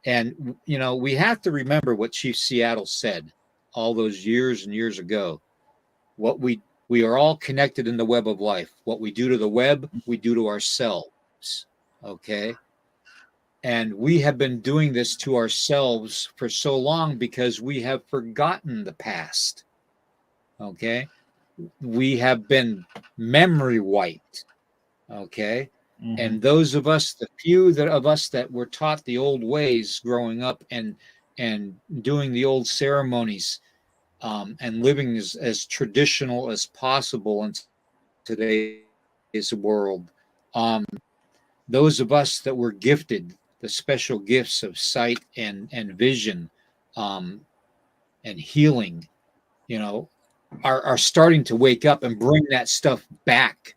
and we have to remember what Chief Seattle said all those years and years ago. What we are all connected in the web of life. What we do to the web, we do to ourselves. Okay. And we have been doing this to ourselves for so long because we have forgotten the past. Okay. We have been memory wiped. Okay. Mm-hmm. And those of us, the few of us that were taught the old ways growing up and doing the old ceremonies, and living as traditional as possible in today's world, those of us that were gifted the special gifts of sight and vision, um, and healing, you know, are starting to wake up and bring that stuff back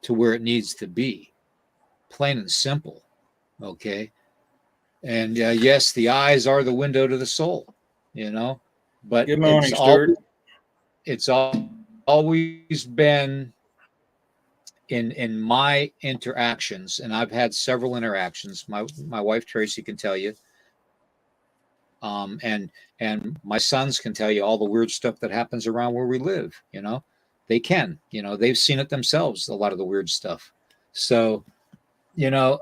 to where it needs to be, plain and simple. Okay. And yes, the eyes are the window to the soul, you know, but Good morning, Stuart. it's always been in my interactions, and I've had several interactions. My wife Tracy can tell you. And my sons can tell you all the weird stuff that happens around where we live. They can. They've seen it themselves. A lot of the weird stuff. So, you know,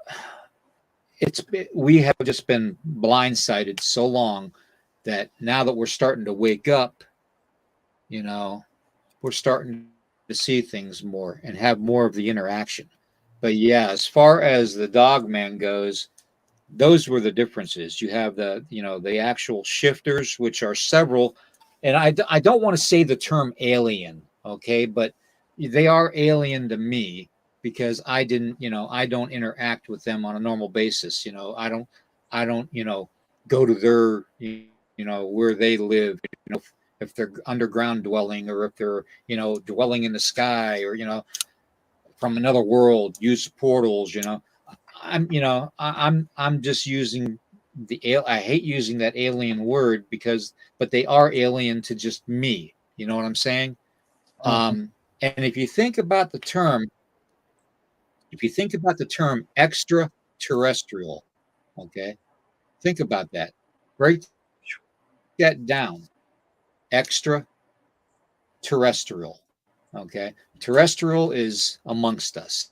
we have just been blindsided so long that now that we're starting to wake up, we're starting to see things more and have more of the interaction. But yeah, as far as the dog man goes, those were the differences. You have the actual shifters, which are several, and I don't want to say the term alien, okay, but they are alien to me because I don't interact with them on a normal basis. I don't go to their where they live. If they're underground dwelling or if they're dwelling in the sky or from another world, use portals. I'm just using I hate using that alien word but they are alien to just me. You know what I'm saying? And if you think about the term extraterrestrial, okay, think about that. Break that down. Extraterrestrial. Okay. Terrestrial is amongst us.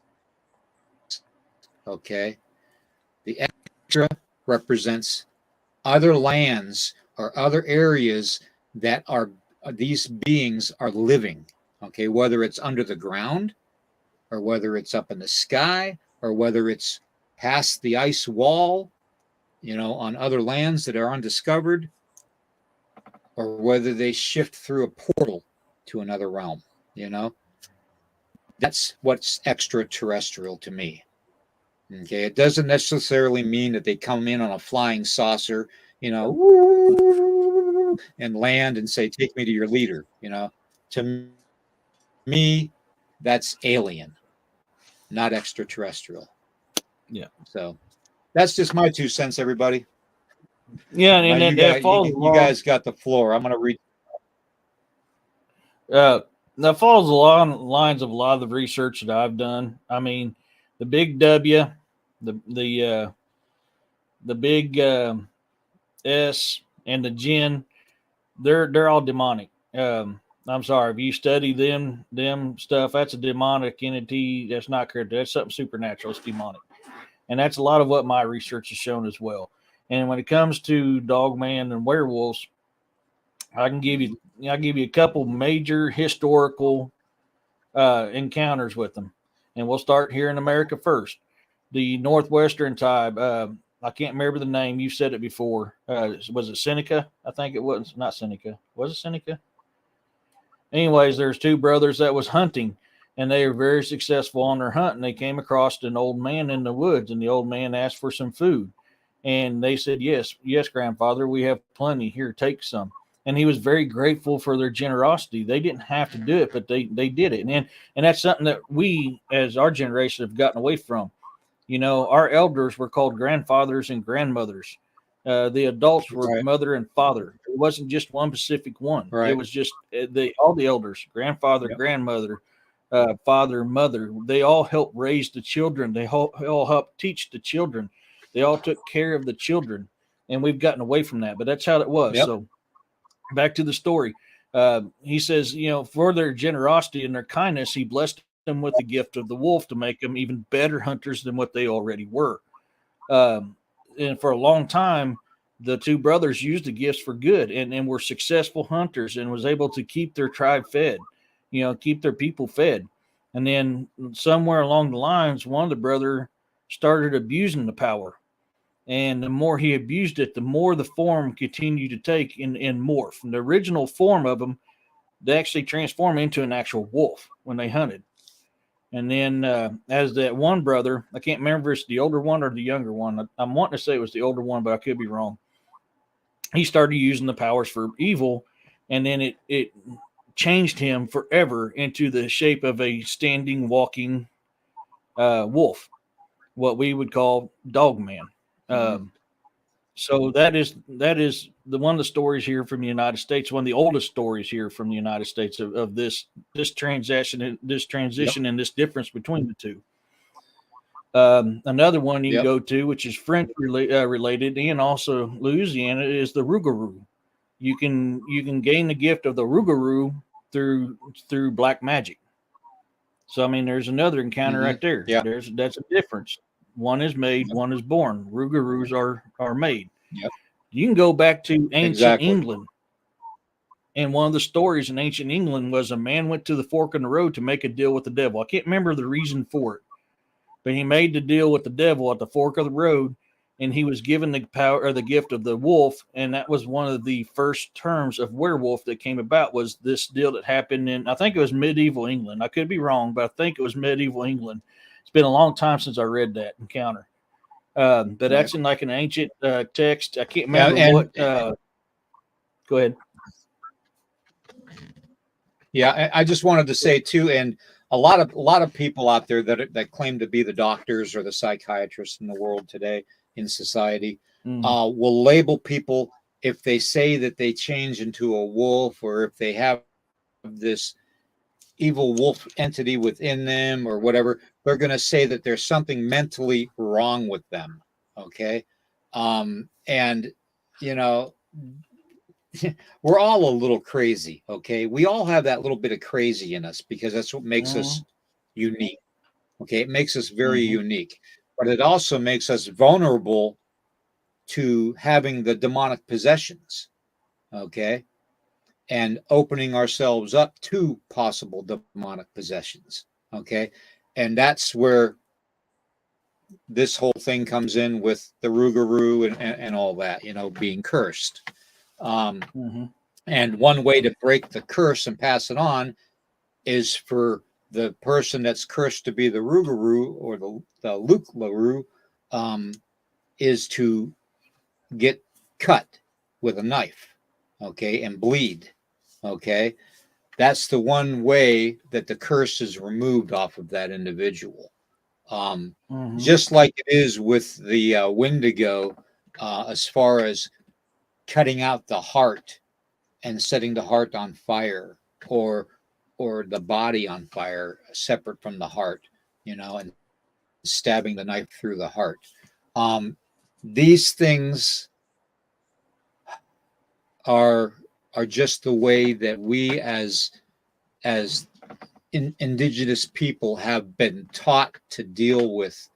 Okay. The extra represents other lands or other areas that these beings are living. Okay. Whether it's under the ground or whether it's up in the sky or whether it's past the ice wall, on other lands that are undiscovered, or whether they shift through a portal to another realm. That's what's extraterrestrial to me. Okay, it doesn't necessarily mean that they come in on a flying saucer, and land and say, "Take me to your leader." To me, that's alien, not extraterrestrial. Yeah. So that's just my 2 cents, everybody. Yeah, Now and you guys got the floor. I'm going to read. That falls along the lines of a lot of the research that I've done. I mean, the big W, the big S, and the Gen, they're all demonic. I'm sorry, if you study them stuff, that's a demonic entity. That's not correct. That's something supernatural. It's demonic, and that's a lot of what my research has shown as well. And when it comes to dogman and werewolves, I'll give you a couple major historical encounters with them, and we'll start here in America first. The Northwestern tribe. I can't remember the name. You said it before. Was it Seneca? I think it was not Seneca. Was it Seneca? Anyways, there's two brothers that was hunting, and they were very successful on their hunt. And they came across an old man in the woods, and the old man asked for some food, and they said, "Yes, yes, grandfather, we have plenty. Here, take some." And he was very grateful for their generosity. They didn't have to do it, but they did it, and that's something that we, as our generation, have gotten away from. Our elders were called grandfathers and grandmothers. The adults were Right. mother and father. It wasn't just one specific one. Right. It was just all the elders, grandfather, Yep. grandmother, father, mother. They all helped raise the children. They all helped teach the children. They all took care of the children, and we've gotten away from that. But that's how it was. Yep. So back to the story. He says, for their generosity and their kindness, he blessed them with the gift of the wolf to make them even better hunters than what they already were. And for a long time, the two brothers used the gifts for good and were successful hunters and was able to keep their tribe fed, keep their people fed. And then somewhere along the lines, one of the brother started abusing the power. And the more he abused it, the more the form continued to take and morph. And the original form of them, they actually transform into an actual wolf when they hunted. And then as that one brother, I can't remember if it's the older one or the younger one. I'm wanting to say it was the older one, but I could be wrong. He started using the powers for evil, and then it changed him forever into the shape of a standing, walking wolf, what we would call Dogman. So that is the one of the stories here from the United States, one of the oldest stories here from the United States of this transition and this difference between the two. Another one you can Yep. go to, which is French related, and also Louisiana, is the Rougarou. You can gain the gift of the Rougarou through black magic. So I mean, there's another encounter Hmm. right there. Yeah. That's a difference. One is made, Yep. one is born. Rougarous are made. Yep. You can go back to ancient Exactly. England, and one of the stories in ancient England was a man went to the fork in the road to make a deal with the devil. I can't remember the reason for it, but he made the deal with the devil at the fork of the road, and he was given the power or the gift of the wolf, and that was one of the first terms of werewolf that came about. Was this deal that happened in, I think it was medieval England. I could be wrong, but I think it was medieval England. It's been a long time since I read that encounter. But Right. that's in like an ancient text. I can't Yeah. remember And what. Go ahead. yeah, I just wanted to say too, and a lot of people out there that claim to be the doctors or the psychiatrists in the world today in society Mm-hmm. will label people if they say that they change into a wolf or if they have this evil wolf entity within them or whatever. They're going to say that there's something mentally wrong with them. Okay, and you know we're all a little crazy. Okay, we all have that little bit of crazy in us because that's what makes us unique. Okay, it makes us very Mm-hmm. unique, but it also makes us vulnerable to having the demonic possessions. Okay, and opening ourselves up to possible demonic possessions. Okay, and that's where this whole thing comes in with the Rougarou and all that, being cursed. Um, Mm-hmm. and one way to break the curse and pass it on is for the person that's cursed to be the Rougarou or the Luke LaRue, um, is to get cut with a knife, okay, and bleed, okay. That's the one way that the curse is removed off of that individual. Um, Mm-hmm. just like it is with the Wendigo, as far as cutting out the heart and setting the heart on fire, or the body on fire separate from the heart, and stabbing the knife through the heart. Um, these things are just the way that we as indigenous people have been taught to deal with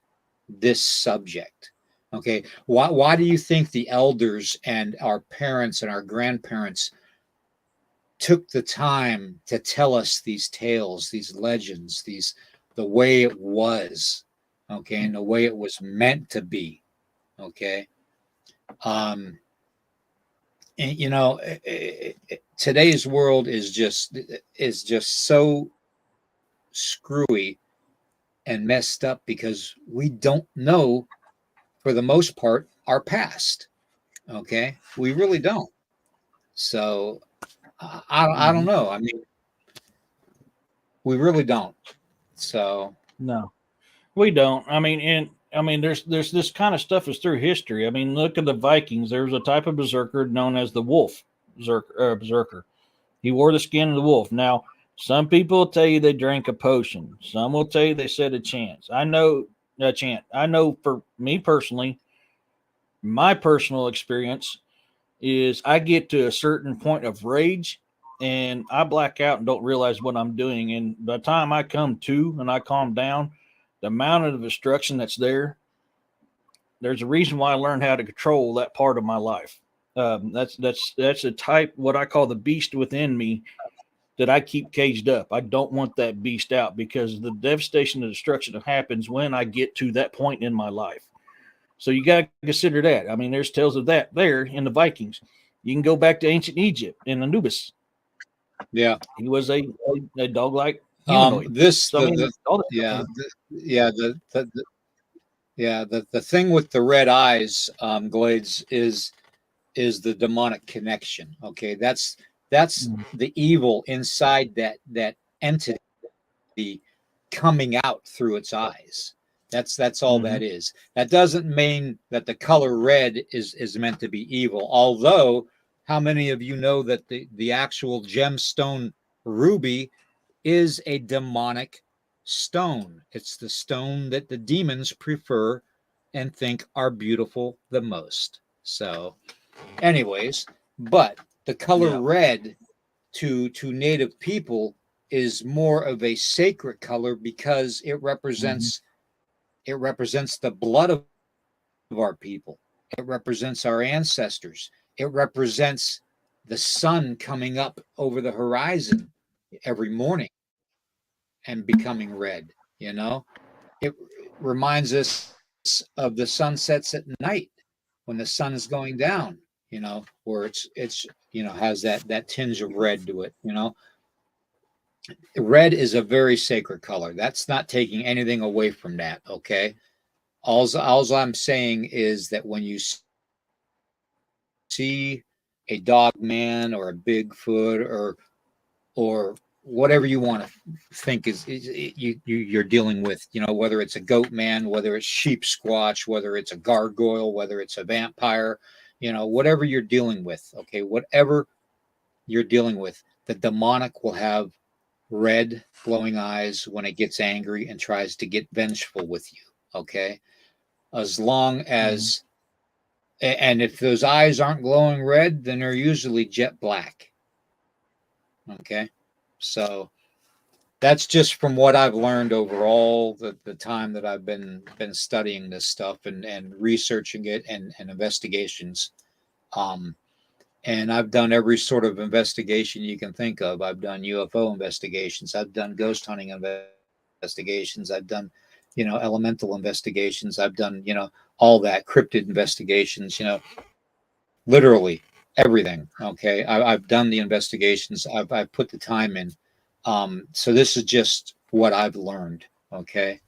this subject. Okay, why do you think the elders and our parents and our grandparents took the time to tell us these tales, these legends, the way it was, okay, and the way it was meant to be, okay? Um, and today's world is just so screwy and messed up because we don't know, for the most part, our past. Okay, we really don't. So I don't Mm-hmm. know. I mean, we really don't. So No. We don't. I mean, there's this kind of stuff is through history. I mean, look at the Vikings. There was a type of berserker known as the wolf berserker. He wore the skin of the wolf. Now, some people will tell you they drank a potion. Some will tell you they said a chant. I know a chant. I know for me personally, my personal experience is I get to a certain point of rage and I black out and don't realize what I'm doing. And by the time I come to and I calm down, the amount of destruction that's there's a reason why I learned how to control that part of my life. That's a type what I call the beast within me that I keep caged up. I don't want that beast out because the devastation and destruction that happens when I get to that point in my life. So you got to consider that. I mean, there's tales of that there in the Vikings. You can go back to ancient Egypt in Anubis. yeah. He was a dog like humanoid. This So I mean, the all that stuff. yeah yeah the thing with the red eyes, Glades, is the demonic connection. Okay, that's Mm, the evil inside that entity coming out through its eyes. That's all mm-hmm. that is. That doesn't mean that the color red is meant to be evil. Although, how many of you know that the actual gemstone ruby is a demonic stone. It's the stone that the demons prefer and think are beautiful the most. So, anyways, but the color red to native people is more of a sacred color because it represents the blood of our people. It represents our ancestors. It represents the sun coming up over the horizon every morning and becoming red, you know? It reminds us of the sunsets at night when the sun is going down, where it's has that tinge of red to it, Red is a very sacred color. That's not taking anything away from that, okay? All I'm saying is that when you see a dog man or a Bigfoot or whatever you want to think is you're dealing with, whether it's a goat man, whether it's sheep squatch, whether it's a gargoyle, whether it's a vampire, whatever you're dealing with, okay, whatever you're dealing with, the demonic will have red glowing eyes when it gets angry and tries to get vengeful with you, okay, as long as and if those eyes aren't glowing red, then they're usually jet black. Okay. So that's just from what I've learned overall the time that I've been studying this stuff and researching it and investigations. And I've done every sort of investigation you can think of. I've done UFO investigations. I've done ghost hunting investigations. I've done, elemental investigations. I've done, all that cryptid investigations, literally everything. Okay. I've done the investigations. I've put the time in. So this is just what I've learned. Okay.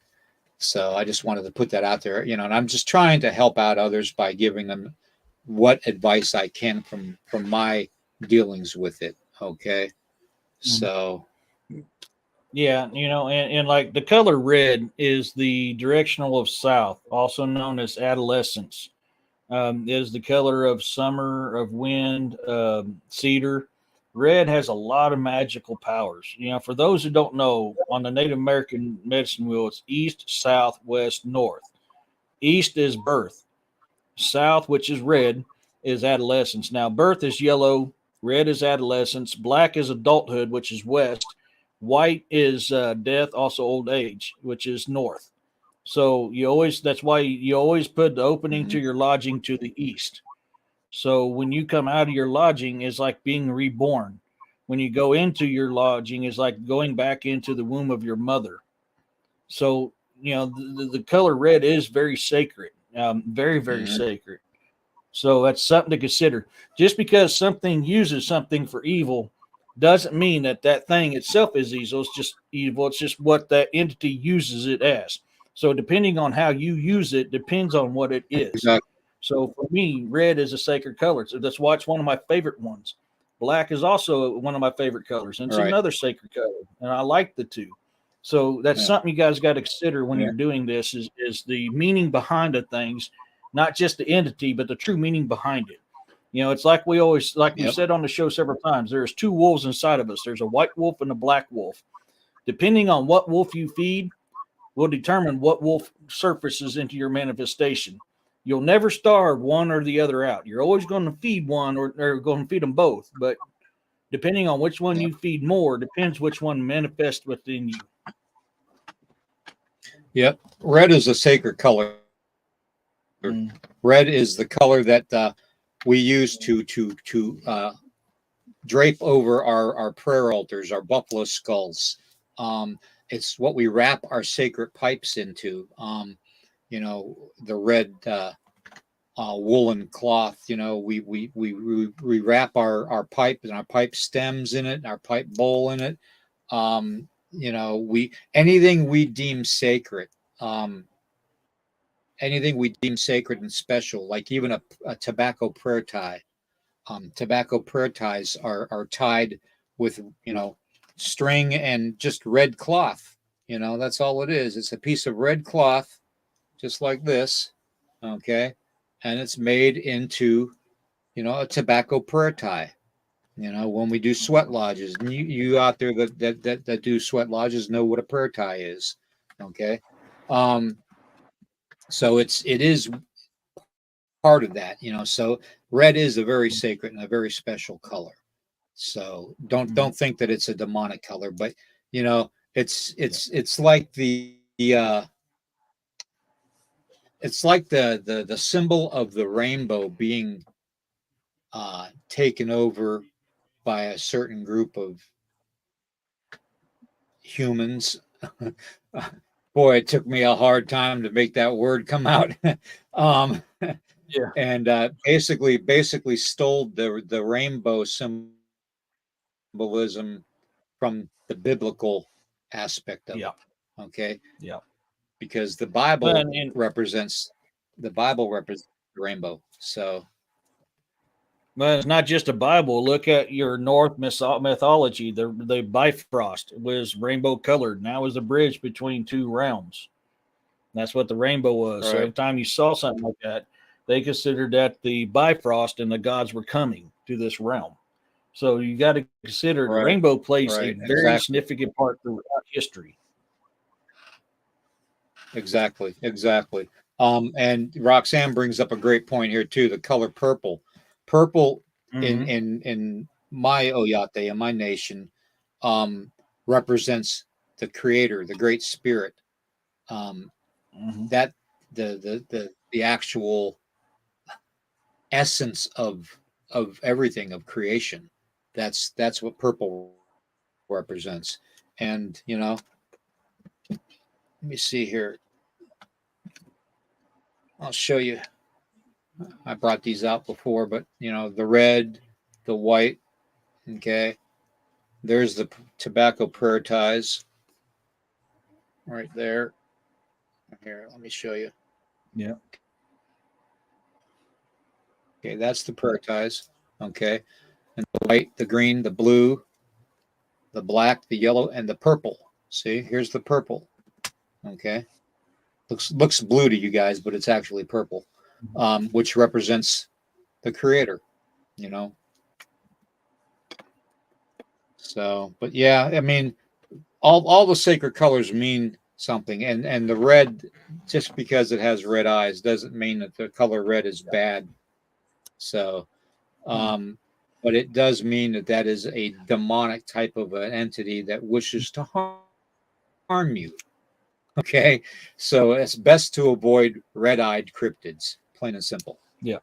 So I just wanted to put that out there, and I'm just trying to help out others by giving them what advice I can from my dealings with it. Okay. So Yeah, and like the color red is the directional of south, also known as adolescence. Is the color of summer, of wind, cedar. Red has a lot of magical powers. For those who don't know, on the Native American medicine wheel, it's east, south, west, north. East is birth. South, which is red, is adolescence. Now, birth is yellow, red is adolescence, black is adulthood, which is west, white is death, also old age, which is north. So that's why you always put the opening to your lodging to the east. So when you come out of your lodging, it's like being reborn. When you go into your lodging, it's like going back into the womb of your mother. So, the color red is very sacred, very, very sacred. So that's something to consider. Just because something uses something for evil doesn't mean that that thing itself is evil. It's just evil. It's just what that entity uses it as. So depending on how you use it, depends on what it is. exactly. So for me, red is a sacred color. So that's why it's one of my favorite ones. Black is also one of my favorite colors, and it's Right. another sacred color, and I like the two. So that's something you guys got to consider when you're doing this is the meaning behind the things, not just the entity, but the true meaning behind it. It's like we've said on the show several times, there's two wolves inside of us. There's a white wolf and a black wolf. Depending on what wolf you feed will determine what wolf surfaces into your manifestation. You'll never starve one or the other out. You're always going to feed one or going to feed them both. But depending on which one you feed more, depends which one manifests within you. Yep. Red is a sacred color. Red is the color that we use to drape over our prayer altars, our buffalo skulls. It's what we wrap our sacred pipes into. The red woolen cloth. We wrap our pipe and our pipe stems in it, our pipe bowl in it. We anything we deem sacred. Anything we deem sacred and special, like even a tobacco prayer tie. Tobacco prayer ties are tied with string and just red cloth. That's all it is. It's a piece of red cloth, just like this, okay, and it's made into a tobacco prayer tie. When we do sweat lodges, and you out there that do sweat lodges know what a prayer tie is. Okay. So it is part of that, so red is a very sacred and a very special color. So don't think that it's a demonic color, but it's like it's like the symbol of the rainbow being taken over by a certain group of humans. Boy, it took me a hard time to make that word come out. um, Yeah. and basically stole the rainbow symbolism from the biblical aspect of Yeah. it. Okay, Yeah. because the Bible And represents the rainbow. So well, it's not just a Bible. Look at your North mythology. The Bifrost was rainbow colored. Now is a bridge between two realms. That's what the rainbow was. So right, every time you saw something like that, they considered that the Bifrost and the gods were coming to this realm. So you got to consider the right, rainbow plays a right, very exactly, significant part throughout history. exactly. And Roxanne brings up a great point here too. The color purple, purple Mm-hmm. in my Oyate, in my nation, um, represents the Creator, the Great Spirit. Um, Mm-hmm. that the actual essence of everything of creation. That's what purple represents. And let me see here. I'll show you. I brought these out before, but the red, the white. Okay, there's the tobacco prayer ties right there. Here, let me show you. Yeah. Okay, that's the prayer ties. Okay, and the white, the green, the blue, the black, the yellow, and the purple. See, here's the purple. Okay, looks blue to you guys, but it's actually purple, which represents the creator. You know. So, but yeah, I mean, all the sacred colors mean something, and the red, just because it has red eyes, doesn't mean that the color red is bad. So, um, but it does mean that is a demonic type of an entity that wishes to harm you. Okay, so it's best to avoid red-eyed cryptids, plain and simple. Yeah.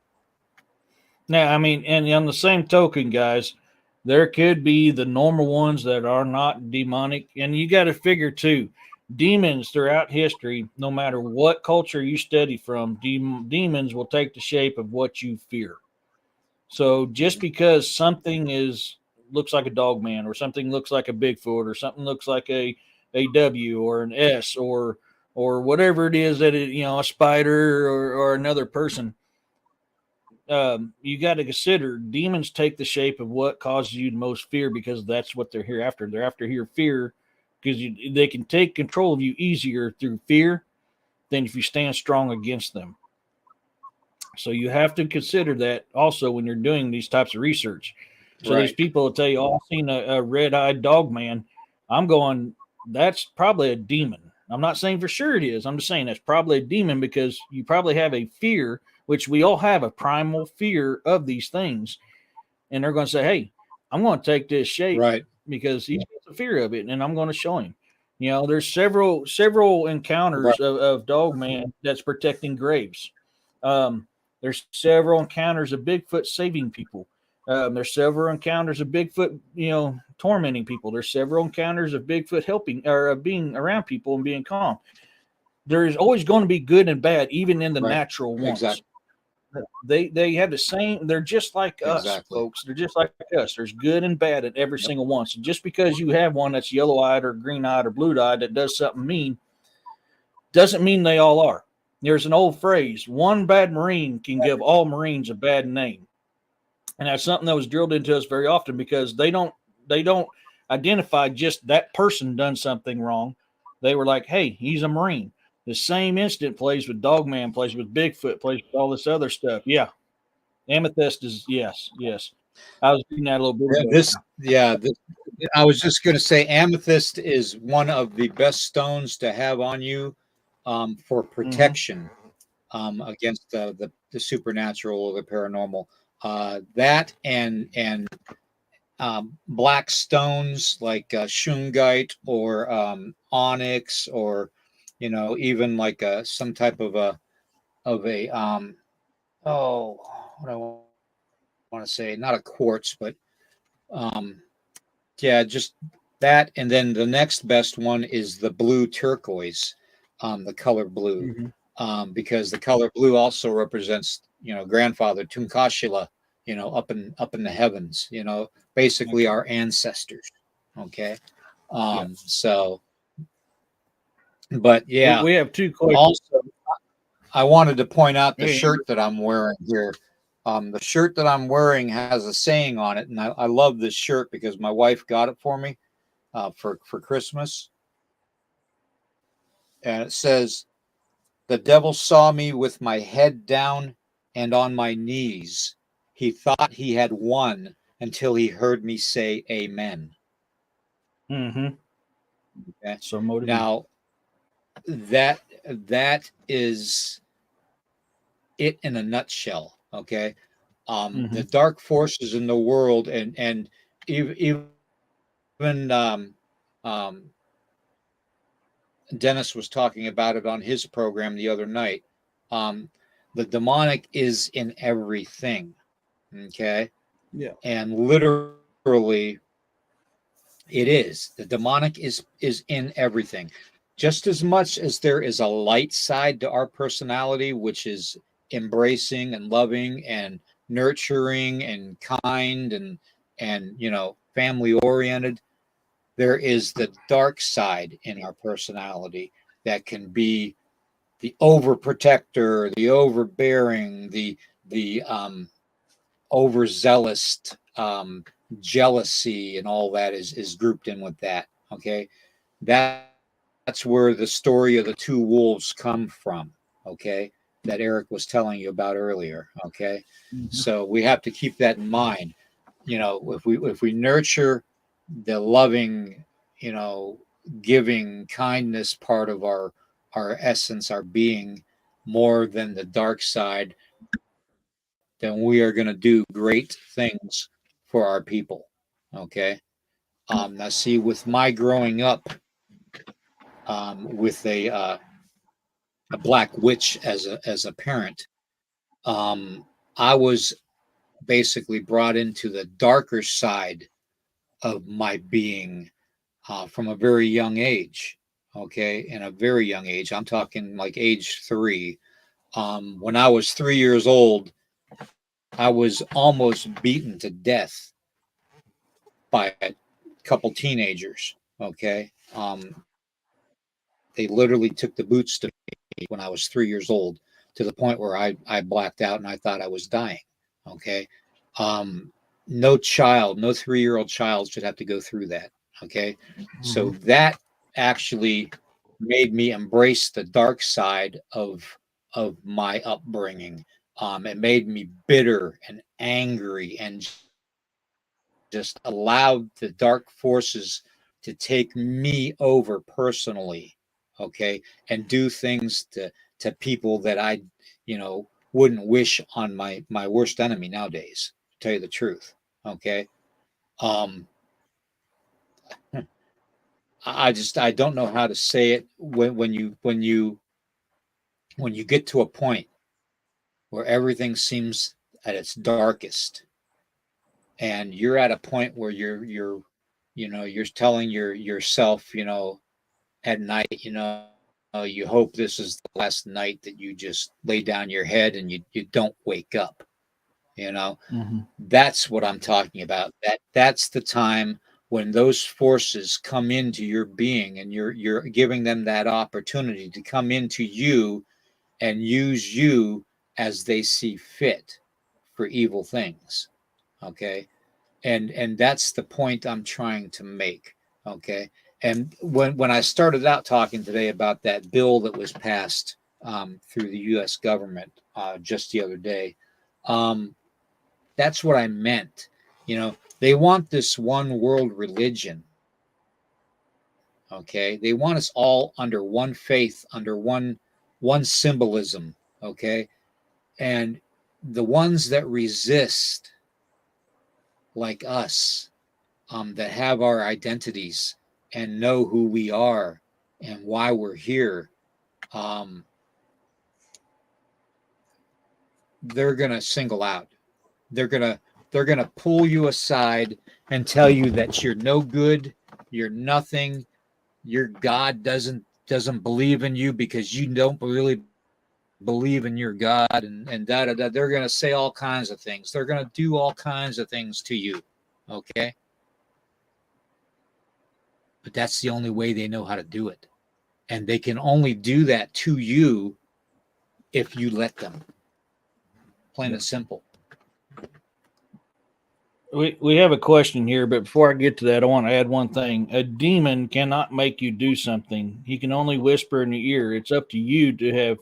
Now, I mean, and on the same token, guys, there could be the normal ones that are not demonic. And you got to figure, too, demons throughout history, no matter what culture you study from, demons will take the shape of what you fear. So just Mhm. because something looks like a dog man, or something looks like a Bigfoot, or something looks like a W or an S, or whatever it is that a spider or another person, you got to consider demons take the shape of what causes you the most fear, because that's what they're here after. They're after here fear, because they can take control of you easier through fear than if you stand strong against them. So you have to consider that also when you're doing these types of research. So these Right, people will tell you, "Oh, I've seen a red-eyed dog man." I'm going, that's probably a demon. I'm not saying for sure it is. I'm just saying that's probably a demon, because you probably have a fear, which we all have a primal fear of these things. And they're going to say, "Hey, I'm going to take this shape right, because he's got the fear of it, and I'm going to show him." There's several right, encounters of dog man that's protecting graves. Um, there's several encounters of Bigfoot saving people. There's several encounters of Bigfoot, tormenting people. There's several encounters of Bigfoot helping, or being around people and being calm. There is always going to be good and bad, even in the right. natural ones. Exactly, They have the same. They're just like us, exactly. folks. They're just like us. There's good and bad in every Yep. single one. So just because you have one that's yellow eyed or green eyed or blue eyed that does something mean, doesn't mean they all are. There's an old phrase: one bad Marine can give all Marines a bad name. And that's something that was drilled into us very often, because they don't identify just that person done something wrong. They were like, "Hey, he's a Marine." The same instant plays with Dogman, plays with Bigfoot, plays with all this other stuff. Yeah, Amethyst is, yes, yes. I was doing that a little bit ago. I was just going to say amethyst is one of the best stones to have on you for protection against the supernatural or the paranormal. That and black stones like shungite or onyx, or even like some type of a oh, what I want to say, not a quartz, but um, yeah, just that. And then the next best one is the blue turquoise, the color blue, because the color blue also represents, grandfather Tunkashila, up in the heavens, basically our ancestors. Okay. So, but yeah, we have two questions. Also, I wanted to point out the shirt that I'm wearing here. The shirt that I'm wearing has a saying on it, and I love this shirt because my wife got it for me for Christmas, and it says, "The devil saw me with my head down and on my knees. He thought he had won until he heard me say Amen." Okay. So motivating. Now that is it in a nutshell. Okay. The dark forces in the world, and even um, Dennis was talking about it on his program the other night. The demonic is in everything. Okay. Yeah. And literally it is. The demonic is in everything. Just as much as there is a light side to our personality, which is embracing and loving and nurturing and kind and family oriented, there is the dark side in our personality that can be the overprotector, the overbearing, the overzealous, jealousy, and all that is grouped in with that. Okay, that's where the story of the two wolves come from. Okay, that Eric was telling you about earlier. Okay, so we have to keep that in mind. If we nurture the loving, giving kindness part of our essence, our being, more than the dark side, then we are going to do great things for our people. Okay. Now, see, with my growing up with a black witch as a parent, I was basically brought into the darker side of my being from a very young age. Okay, in a very young age, I'm talking like age 3. When I was 3 years old, I was almost beaten to death by a couple teenagers. Okay. They literally took the boots to me when I was 3 years old, to the point where I blacked out and I thought I was dying. Okay. No child, no 3-year-old child should have to go through that. Okay. So that actually made me embrace the dark side of my upbringing. It made me bitter and angry and just allowed the dark forces to take me over personally, okay, and do things to people that I, wouldn't wish on my worst enemy nowadays. To tell you the truth, okay. Um, I don't know how to say it when you get to a point where everything seems at its darkest, and you're at a point where you're telling yourself, at night, you hope this is the last night that you just lay down your head and you don't wake up. That's what I'm talking about. That's the time when those forces come into your being, and you're giving them that opportunity to come into you and use you as they see fit for evil things. Okay. And that's the point I'm trying to make. Okay. And when I started out talking today about that bill that was passed through the U.S. government just the other day, that's what I meant. You know, they want this one world religion. Okay, they want us all under one faith, under one symbolism. Okay, and the ones that resist, like us, that have our identities and know who we are and why we're here, um, they're gonna single out. They're gonna they're gonna pull you aside and tell you that you're no good, you're nothing, your God doesn't believe in you because you don't really believe in your God, and da da da. They're gonna say all kinds of things. They're gonna do all kinds of things to you. Okay. But that's the only way they know how to do it. And they can only do that to you if you let them. Plain and simple. We have a question here, but before I get to that, I want to add one thing. A demon cannot make you do something. He can only whisper in your ear. It's up to you to have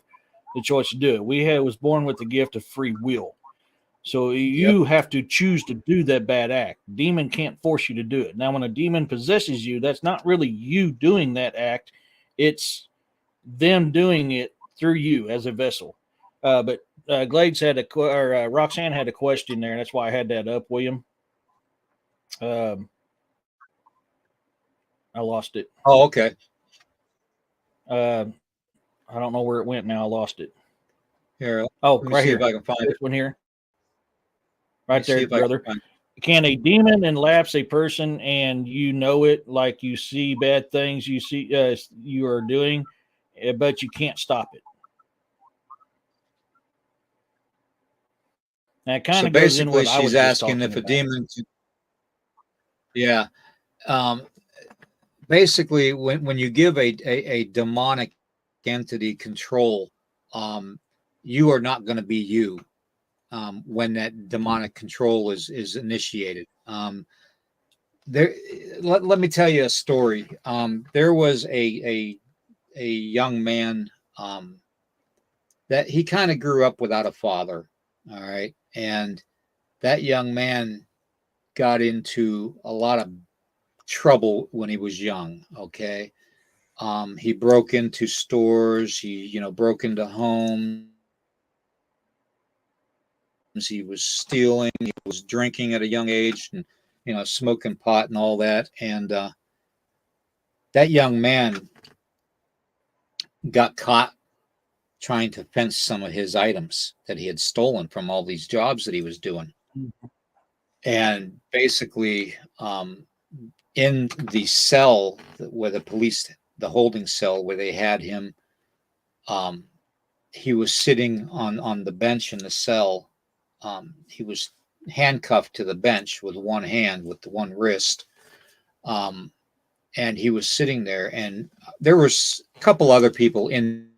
the choice to do it. Was born with the gift of free will. So you have to choose to do that bad act. Demon can't force you to do it. Now, when a demon possesses you, that's not really you doing that act. It's them doing it through you as a vessel. But Glades had Roxanne had a question there. And that's why I had that up, William. Um, I lost it. Oh, okay. Uh, I don't know where it went now. I lost it. Here, Oh, let me right see here. if I can find This it. one here. Let me Right see there, if I can brother. find it. Can a demon enlapse a person and you know it, like you see bad things you are doing, but you can't stop it? Now, it kind So of goes in basically, what I she's was just asking talking if a about. demon. Yeah. Um, basically, when you give a demonic entity control, you are not going to be you when that demonic control is initiated. There, let me tell you a story. There was a young man that he kind of grew up without a father. All right, and that young man got into a lot of trouble when he was young. Okay, he broke into stores. He broke into homes. He was stealing. He was drinking at a young age, and smoking pot and all that. And that young man got caught trying to fence some of his items that he had stolen from all these jobs that he was doing. And basically, in the cell where the holding cell where they had him, um, he was sitting on the bench in the cell. He was handcuffed to the bench with one hand, with the one wrist. Um, and he was sitting there, and there was a couple other people in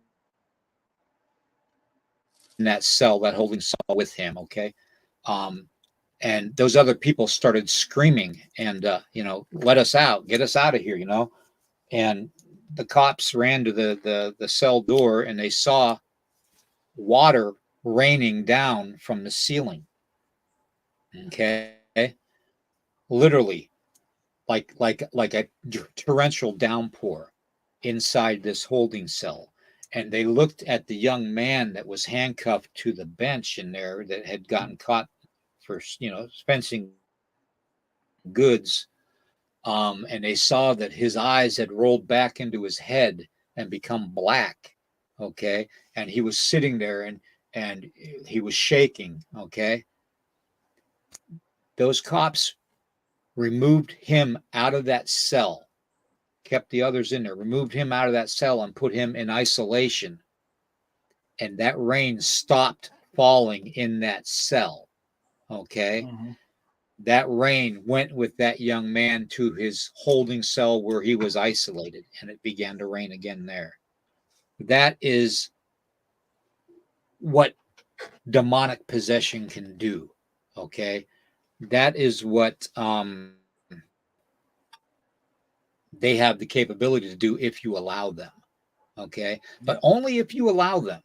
that cell, that holding cell with him. Okay. Um, and those other people started screaming and, let us out, get us out of here, and the cops ran to the cell door, and they saw water raining down from the ceiling. Okay. Literally like a torrential downpour inside this holding cell. And they looked at the young man that was handcuffed to the bench in there that had gotten caught for fencing goods. And they saw that his eyes had rolled back into his head and become black. Okay. And he was sitting there, and he was shaking. Okay. Those cops removed him out of that cell, kept the others in there, removed him out of that cell, and put him in isolation. And that rain stopped falling in that cell. Okay. Mm-hmm. That rain went with that young man to his holding cell where he was isolated, and it began to rain again there. That is what demonic possession can do. Okay. That is what they have the capability to do if you allow them. Okay. But only if you allow them.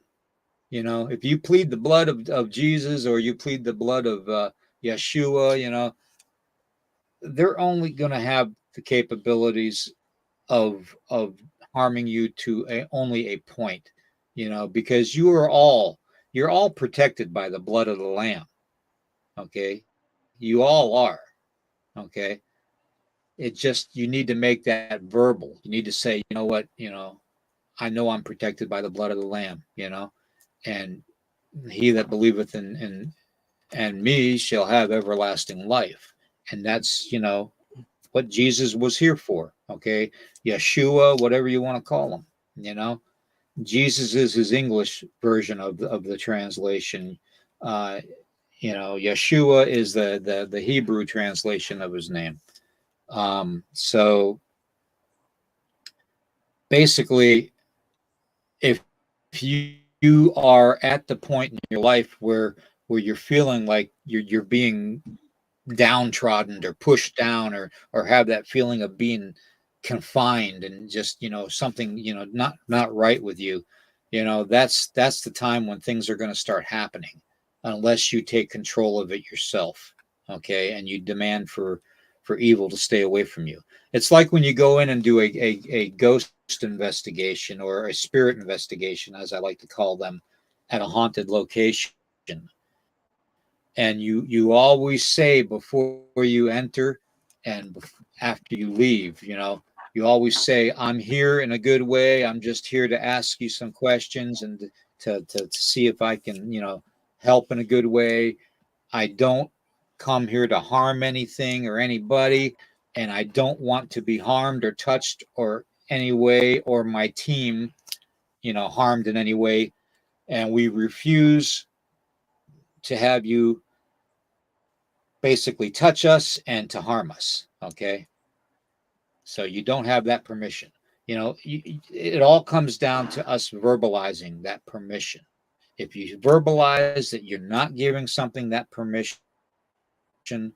If you plead the blood of Jesus, or you plead the blood of Yeshua, they're only going to have the capabilities of harming you to only a point, because you're all protected by the blood of the lamb. Okay, you all are. Okay, it just, you need to make that verbal. You need to say, you know what, I know I'm protected by the blood of the lamb, and he that believeth in and me shall have everlasting life. And that's, what Jesus was here for. Okay, Yeshua, whatever you want to call him, Jesus is his English version of the translation. uh Yeshua is the Hebrew translation of his name. So basically, if you are at the point in your life where you're feeling like you're being downtrodden or pushed down, or have that feeling of being confined, and just, something, not right with you, that's the time when things are going to start happening, unless you take control of it yourself. Okay, and you demand for evil to stay away from you. It's like when you go in and do a ghost investigation, or a spirit investigation, as I like to call them, at a haunted location. And you always say before you enter and after you leave, you always say, I'm here in a good way. I'm just here to ask you some questions, and to see if I can, help in a good way. I don't come here to harm anything or anybody, and I don't want to be harmed or touched or any way, or my team, harmed in any way. And we refuse to have you basically touch us and to harm us. Okay. So you don't have that permission. It all comes down to us verbalizing that permission. If you verbalize that you're not giving something that permission, then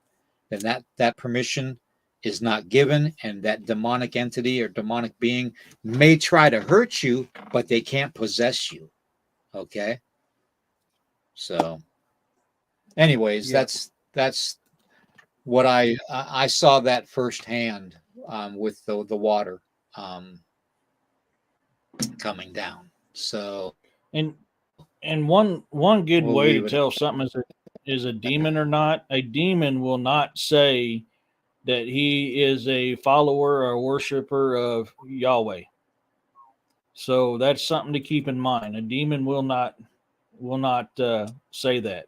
that permission is not given, and that demonic entity or demonic being may try to hurt you, but they can't possess you. Okay. So anyways, Yeah. that's what I saw that firsthand, with the water, um, coming down. So And one good we'll way to leave it. tell if something is a demon or not, a demon will not say that he is a follower or worshiper of Yahweh. So that's something to keep in mind. A demon will not say that.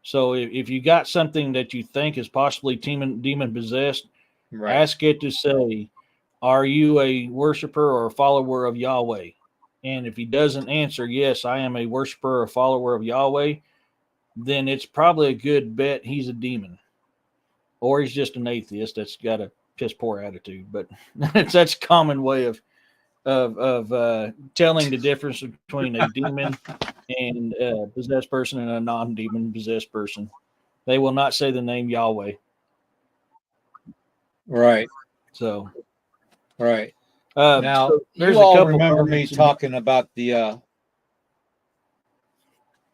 So if you got something that you think is possibly demon possessed, Right. ask it to say, "Are you a worshiper or a follower of Yahweh?" And if he doesn't answer, "Yes, I am a worshiper or follower of Yahweh," then it's probably a good bet he's a demon, or he's just an atheist that's got a piss poor attitude. But that's a common way of telling the difference between a demon and a possessed person and a non-demon possessed person. They will not say the name Yahweh. Right. So, Right. Now, so you there's a all couple remember me comments in here. talking about the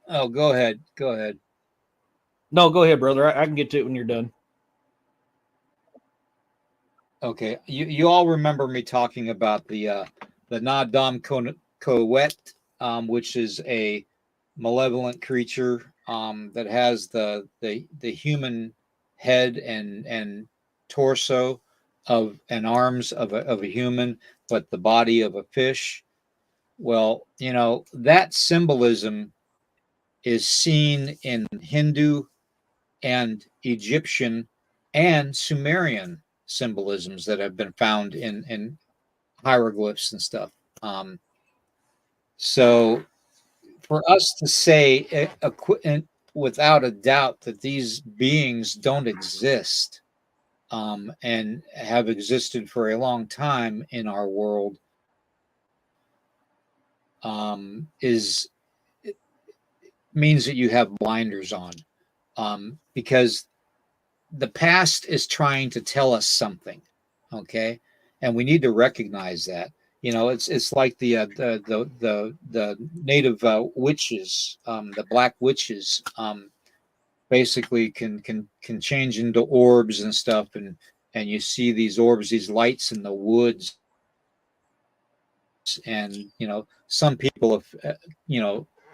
oh, go ahead. Go ahead. No, go ahead, brother. I can get to it when you're done. Okay. You all remember me talking about the Nadam Coet, which is a malevolent creature, that has the human head and torso of and arms of a human, but the body of a fish. Well, that symbolism is seen in Hindu and Egyptian and Sumerian symbolisms that have been found in hieroglyphs and stuff. So for us to say without a doubt that these beings don't exist, and have existed for a long time in our world, is means that you have blinders on, because the past is trying to tell us something. Okay, and we need to recognize that. It's like the native witches, the black witches, basically can change into orbs and stuff, and you see these orbs, these lights in the woods, and some people have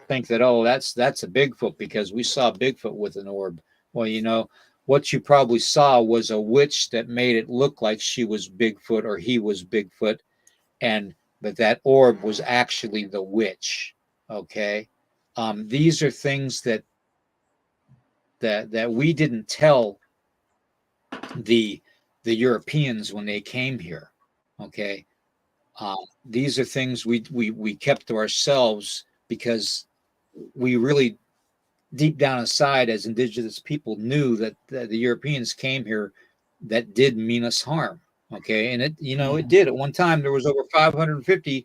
think that, oh, that's a Bigfoot because we saw Bigfoot with an orb. Well, what you probably saw was a witch that made it look like she was Bigfoot or he was Bigfoot, but that orb was actually the witch. Okay. These are things that we didn't tell the Europeans when they came here. Okay. These are things we kept to ourselves because we really, deep down inside, as indigenous people, knew that the Europeans came here that did mean us harm. Okay. And it did. At one time, there was over 550,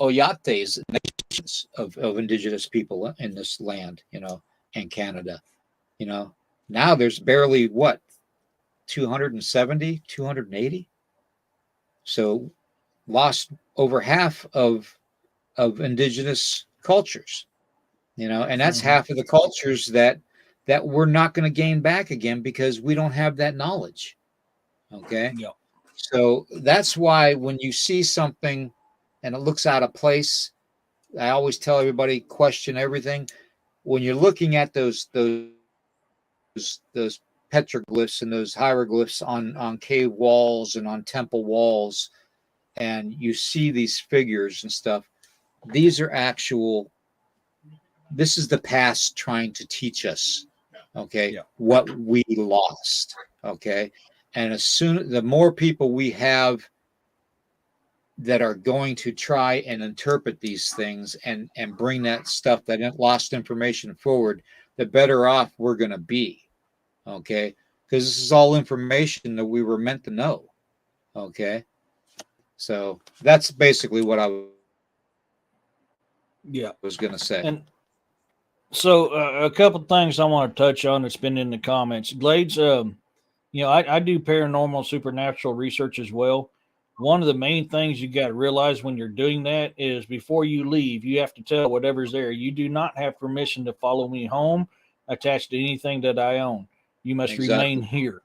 Oyates, nations of indigenous people in this land, and Canada. Now there's barely 270, 280. So lost over half of indigenous cultures, and that's half of the cultures that we're not going to gain back again because we don't have that knowledge. Okay. Yeah. So that's why when you see something and it looks out of place, I always tell everybody, question everything. When you're looking at those petroglyphs and those hieroglyphs on cave walls and on temple walls, and you see these figures and stuff, these are this is the past trying to teach us, okay, what we lost. Okay. And the more people we have that are going to try and interpret these things and bring that stuff, that lost information forward, the better off we're going to be. Okay. Because this is all information that we were meant to know. Okay. So that's basically what I was going to say. And so a couple of things I want to touch on that's been in the comments. Glades, I do paranormal, supernatural research as well. One of the main things you got to realize when you're doing that is before you leave, you have to tell whatever's there, you do not have permission to follow me home attached to anything that I own. You must remain here.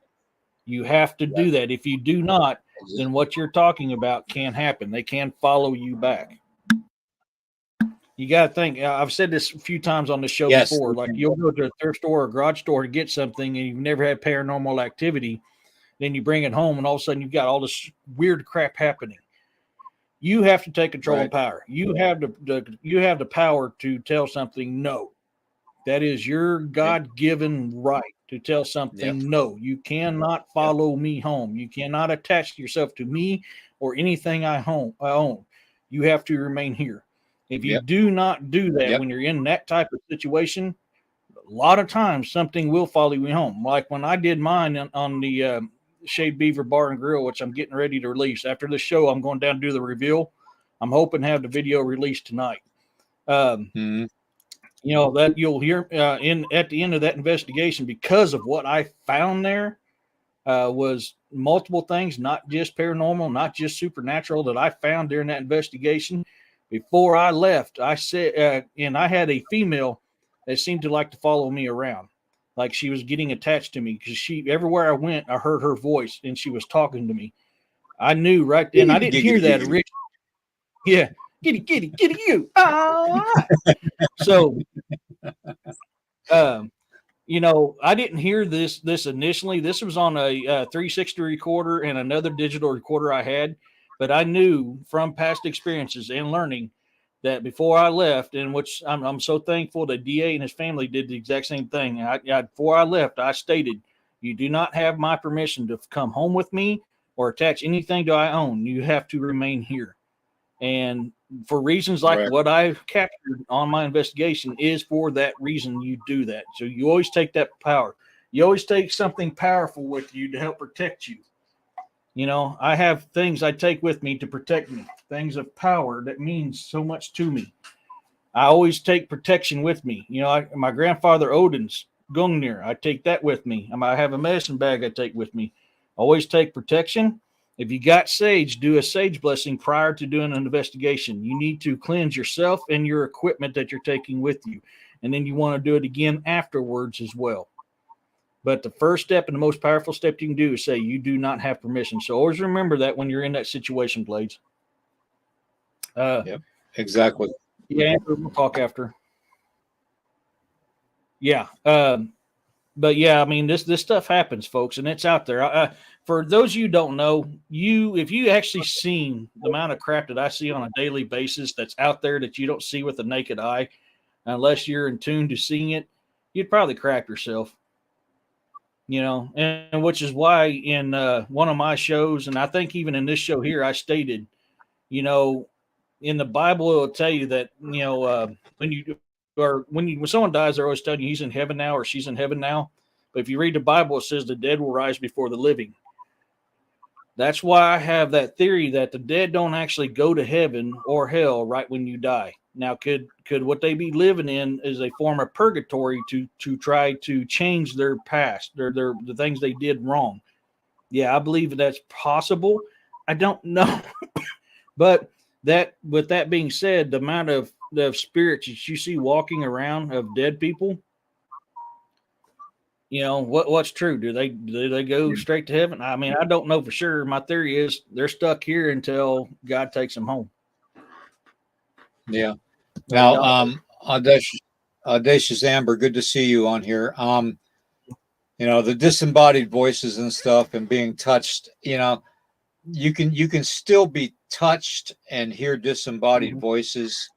You have to do that. If you do not, then what you're talking about can happen. They can follow you back. You got to think, I've said this a few times on the show before, like you'll go to a thrift store or a garage store to get something and you've never had paranormal activity. Then you bring it home and all of a sudden you've got all this weird crap happening. You have to take control of power. You have the power to tell something no. That is your God-given right to tell something no. You cannot follow me home. You cannot attach yourself to me or anything I own. You have to remain here. If you do not do that when you're in that type of situation, a lot of times something will follow you home. Like when I did mine on the Shade Beaver Bar and Grill, which I'm getting ready to release. After the show, I'm going down to do the reveal. I'm hoping to have the video released tonight. That you'll hear at the end of that investigation, because of what I found there was multiple things, not just paranormal, not just supernatural, that I found during that investigation. Before I left, I said, and I had a female that seemed to like to follow me around, like she was getting attached to me because everywhere I went, I heard her voice and she was talking to me. I knew right then. I didn't hear that originally. Yeah, kitty, you. So, I didn't hear this initially. This was on a 360 recorder and another digital recorder I had. But I knew from past experiences and learning that before I left, and which I'm so thankful that DA and his family did the exact same thing. Before I left, I stated, you do not have my permission to come home with me or attach anything to I own. You have to remain here. And for reasons like what I've captured on my investigation is for that reason you do that. So you always take that power. You always take something powerful with you to help protect you. I have things I take with me to protect me, things of power that means so much to me. I always take protection with me. My grandfather Odin's Gungnir, I take that with me. I have a medicine bag I take with me. Always take protection. If you got sage, do a sage blessing prior to doing an investigation. You need to cleanse yourself and your equipment that you're taking with you. And then you want to do it again afterwards as well. But the first step and the most powerful step you can do is say you do not have permission. So always remember that when you're in that situation, Blades. Yep, exactly. Yeah, we'll talk after. Yeah. But yeah, I mean, this stuff happens, folks, and it's out there. For those of you who don't know, if you actually seen the amount of crap that I see on a daily basis that's out there that you don't see with the naked eye, unless you're in tune to seeing it, you'd probably crap yourself. You know, and which is why in one of my shows, and I think even in this show here, I stated, you know, in the Bible, it will tell you that, you know, when someone dies, they're always telling you he's in heaven now or she's in heaven now. But if you read the Bible, it says the dead will rise before the living. That's why I have that theory that the dead don't actually go to heaven or hell right when you die. Now, could what they be living in is a form of purgatory to try to change their past, the things they did wrong? Yeah, I believe that's possible. I don't know, but with that being said, the amount of the spirits that you see walking around of dead people, you know, what's true? Do they go straight to heaven? I mean, I don't know for sure. My theory is they're stuck here until God takes them home. Yeah. Now, Audacious Amber, good to see you on here. You know, the disembodied voices and stuff and being touched, you know, you can still be touched and hear disembodied voices,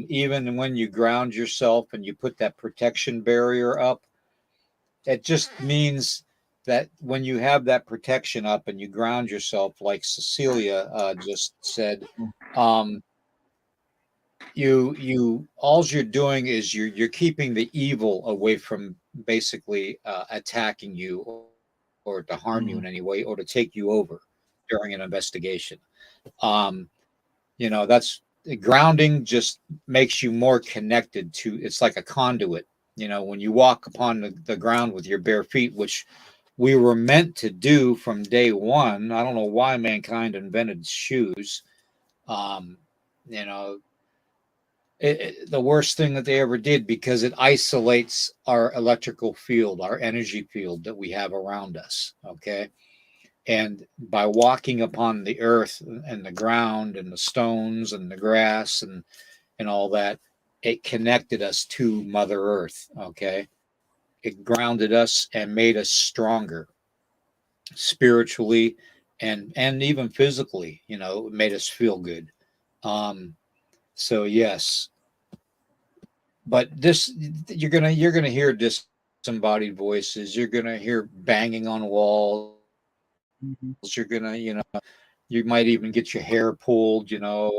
even when you ground yourself and you put that protection barrier up. It just means that when you have that protection up and you ground yourself, like Cecilia just said, you all you're doing is you're keeping the evil away from basically attacking you or to harm you in any way or to take you over during an investigation. You know, that's grounding just makes you more connected to, it's like a conduit. You know, when you walk upon the ground with your bare feet, which we were meant to do from day one. I don't know why mankind invented shoes. You know, the worst thing that they ever did, because it isolates our electrical field, our energy field that we have around us. Okay. And by walking upon the earth and the ground and the stones and the grass and all that, it connected us to Mother Earth. Okay. It grounded us and made us stronger spiritually and even physically. You know, it made us feel good. So yes, but this you're gonna hear disembodied voices. You're gonna hear banging on walls. You're gonna, you know, you might even get your hair pulled, you know,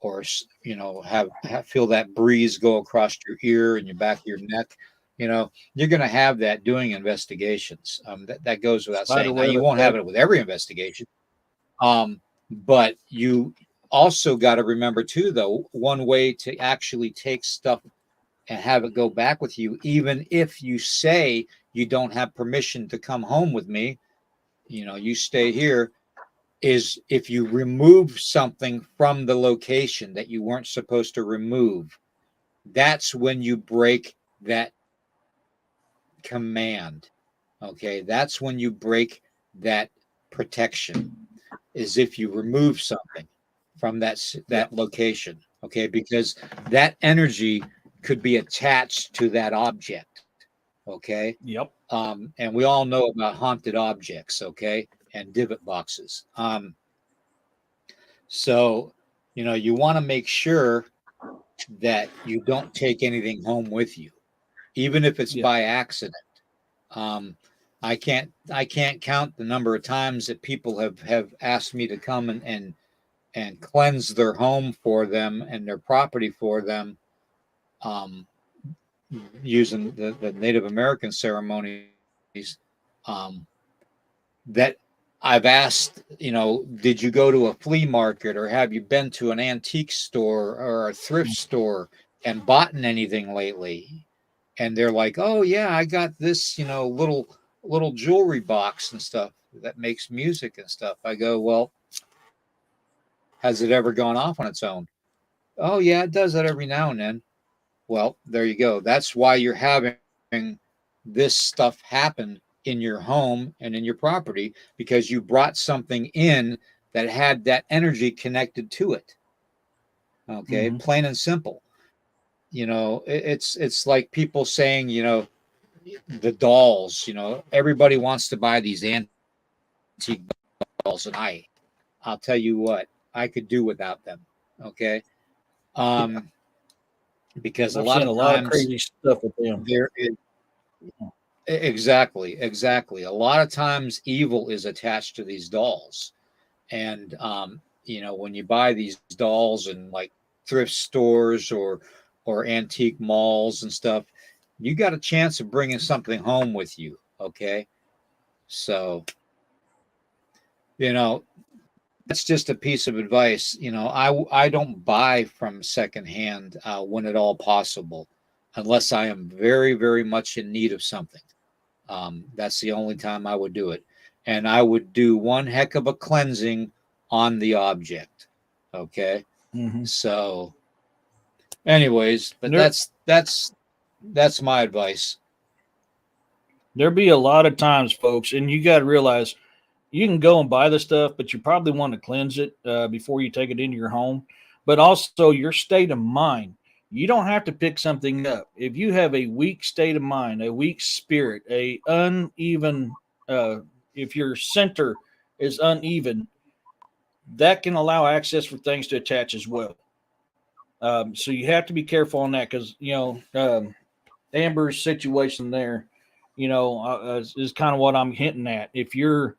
or you know, have feel that breeze go across your ear and your back of your neck. You know, you're going to have that doing investigations. That goes without saying. Now, you won't have it with every investigation, but you also got to remember too, though, one way to actually take stuff and have it go back with you, even if you say you don't have permission to come home with me, you know, you stay here, is if you remove something from the location that you weren't supposed to remove. That's when you break that command. Okay, that's when you break that protection, is if you remove something from that location. Okay, because that energy could be attached to that object. Okay. Yep. And we all know about haunted objects. Okay, and divot boxes. So, you know, you want to make sure that you don't take anything home with you, even if it's by accident. I can't count the number of times that people have asked me to come and cleanse their home for them and their property for them, using the Native American ceremonies, that I've asked, you know, did you go to a flea market or have you been to an antique store or a thrift store and bought anything lately? And they're like, oh yeah, I got this, you know, little jewelry box and stuff. that makes music and stuff. I go, well, has it ever gone off on its own? Oh, yeah, it does that every now and then. Well, there you go. That's why you're having this stuff happen in your home and in your property, because you brought something in that had that energy connected to it. Okay, plain and simple. It's like people saying, the dolls. Everybody wants to buy these antique dolls, and I'll tell you what, I could do without them. Okay, because I've a lot seen of a lot of times crazy stuff with them. there is exactly. A lot of times evil is attached to these dolls, and when you buy these dolls in like thrift stores or antique malls and stuff, you got a chance of bringing something home with you. Okay, so that's just a piece of advice. I don't buy from secondhand when at all possible, unless I am very, very much in need of something. That's the only time I would do it, and I would do one heck of a cleansing on the object. Okay, so anyways, but that's my advice. There be a lot of times, folks, and you got to realize you can go and buy the stuff, but you probably want to cleanse it before you take it into your home. But also your state of mind. You don't have to pick something up. If you have a weak state of mind, a weak spirit, a uneven, if your center is uneven, that can allow access for things to attach as well. So you have to be careful on that because, Amber's situation there, is kind of what I'm hinting at. If you're,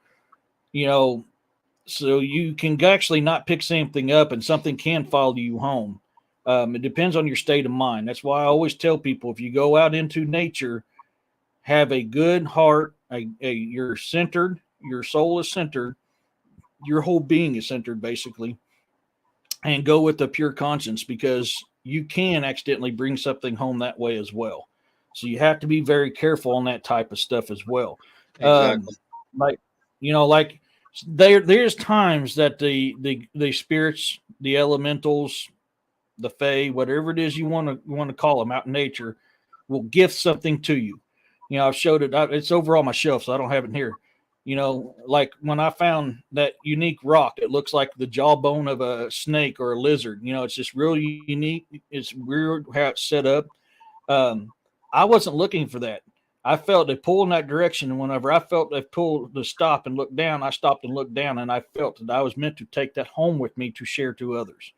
so you can actually not pick something up and something can follow you home. It depends on your state of mind. That's why I always tell people, if you go out into nature, have a good heart, you're centered, your soul is centered, your whole being is centered basically, and go with a pure conscience, because you can accidentally bring something home that way as well. So you have to be very careful on that type of stuff as well. Exactly. Like there's times that the spirits, the elementals, the fae, whatever it is you want to call them out in nature, will gift something to you. I've showed it. It's over on my shelf, so I don't have it here. Like when I found that unique rock, it looks like the jawbone of a snake or a lizard. It's just really unique. It's weird how it's set up. I wasn't looking for that. I felt a pull in that direction, and whenever I felt a pull to stop and look down, I stopped and looked down, and I felt that I was meant to take that home with me to share to others.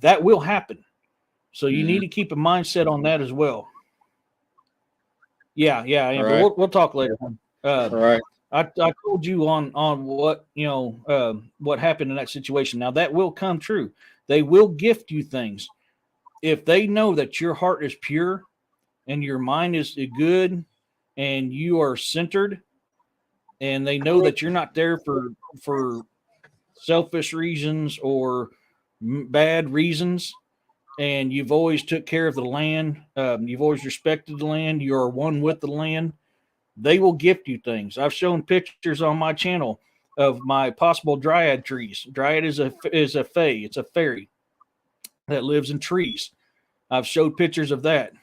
That will happen. So you need to keep a mindset on that as well. Yeah, Amber. Right. We'll talk later. All right. I told you on what what happened in that situation. Now that will come true. They will gift you things if they know that your heart is pure and your mind is good and you are centered, and they know that you're not there for selfish reasons or bad reasons, and you've always took care of the land. You've always respected the land. You are one with the land. They will gift you things. I've shown pictures on my channel of my possible dryad trees. Dryad is a fae. It's a fairy that lives in trees. I've showed pictures of that.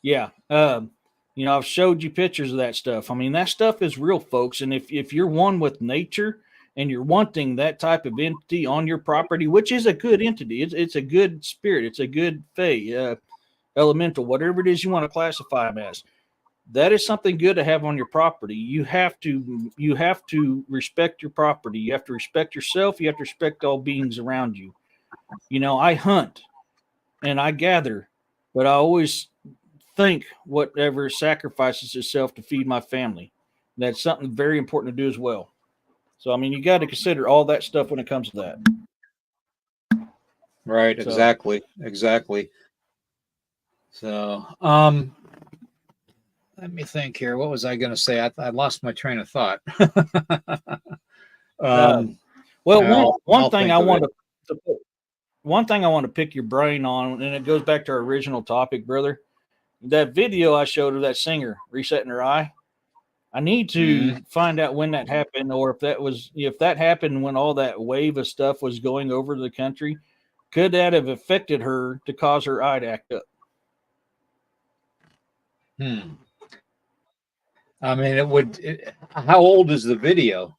Yeah. I've showed you pictures of that stuff. I mean, that stuff is real, folks. And if you're one with nature and you're wanting that type of entity on your property, which is a good entity, it's a good spirit, it's a good fae, elemental, whatever it is you want to classify them as, that is something good to have on your property. You have to respect your property. You have to respect yourself. You have to respect all beings around you. I hunt and I gather, but I always think whatever sacrifices itself to feed my family. That's something very important to do as well. So, I mean, you got to consider all that stuff when it comes to that. Right. Exactly. So, let me think here. What was I going to say? I lost my train of thought. One thing I want to pick your brain on, and it goes back to our original topic, brother. That video I showed of that singer resetting her eye, I need to find out when that happened, or if that happened when all that wave of stuff was going over the country. Could that have affected her to cause her eye to act up? I mean, how old is the video?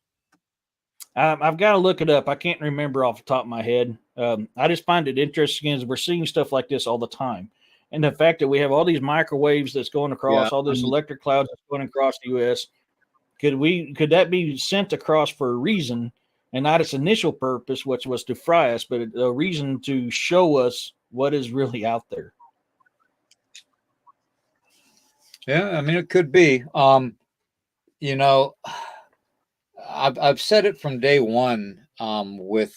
I've got to look it up. I can't remember off the top of my head. I just find it interesting as we're seeing stuff like this all the time. And the fact that we have all these microwaves that's going across, all this electric clouds that's going across the U.S., could that be sent across for a reason and not its initial purpose, which was to fry us, but a reason to show us what is really out there? Yeah, I mean, it could be. You know, I've said it from day one with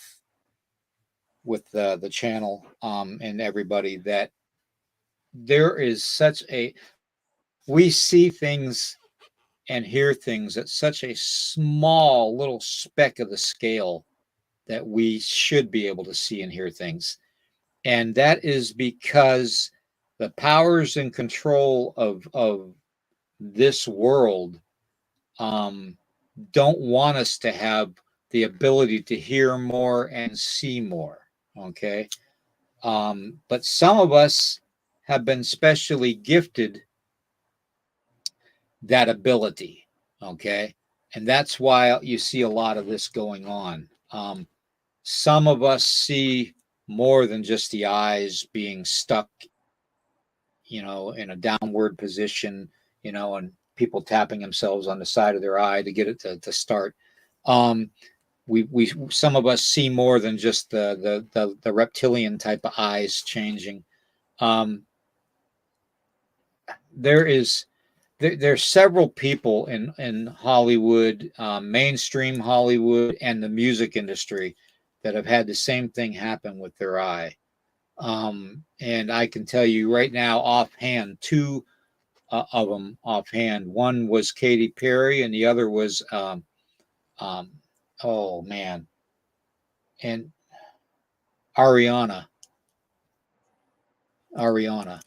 the channel and everybody that there is we see things and hear things at such a small little speck of the scale that we should be able to see and hear things. And that is because the powers and control of this world don't want us to have the ability to hear more and see more. Okay. But some of us have been specially gifted that ability. Okay. And that's why you see a lot of this going on. Some of us see more than just the eyes being stuck, in a downward position, and people tapping themselves on the side of their eye to get it to start. We some of us see more than just the reptilian type of eyes changing. There's several people in Hollywood, mainstream Hollywood, and the music industry that have had the same thing happen with their eye. And I can tell you right now, offhand, two of them offhand. One was Katy Perry, and the other was, oh man, and Ariana. Ariana,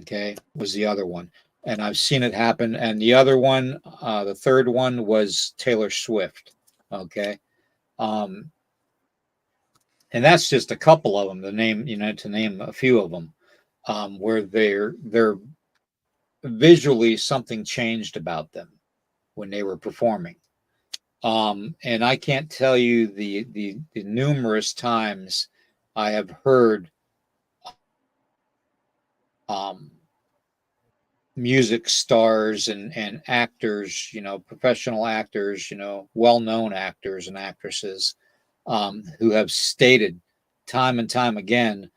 okay, was the other one. And I've seen it happen. And the other one, the third one was Taylor Swift. Okay. Um, and that's just a couple of them, to name a few of them, where they're visually something changed about them when they were performing. And I can't tell you the numerous times I have heard music stars and actors, professional actors, well-known actors and actresses, who have stated time and time again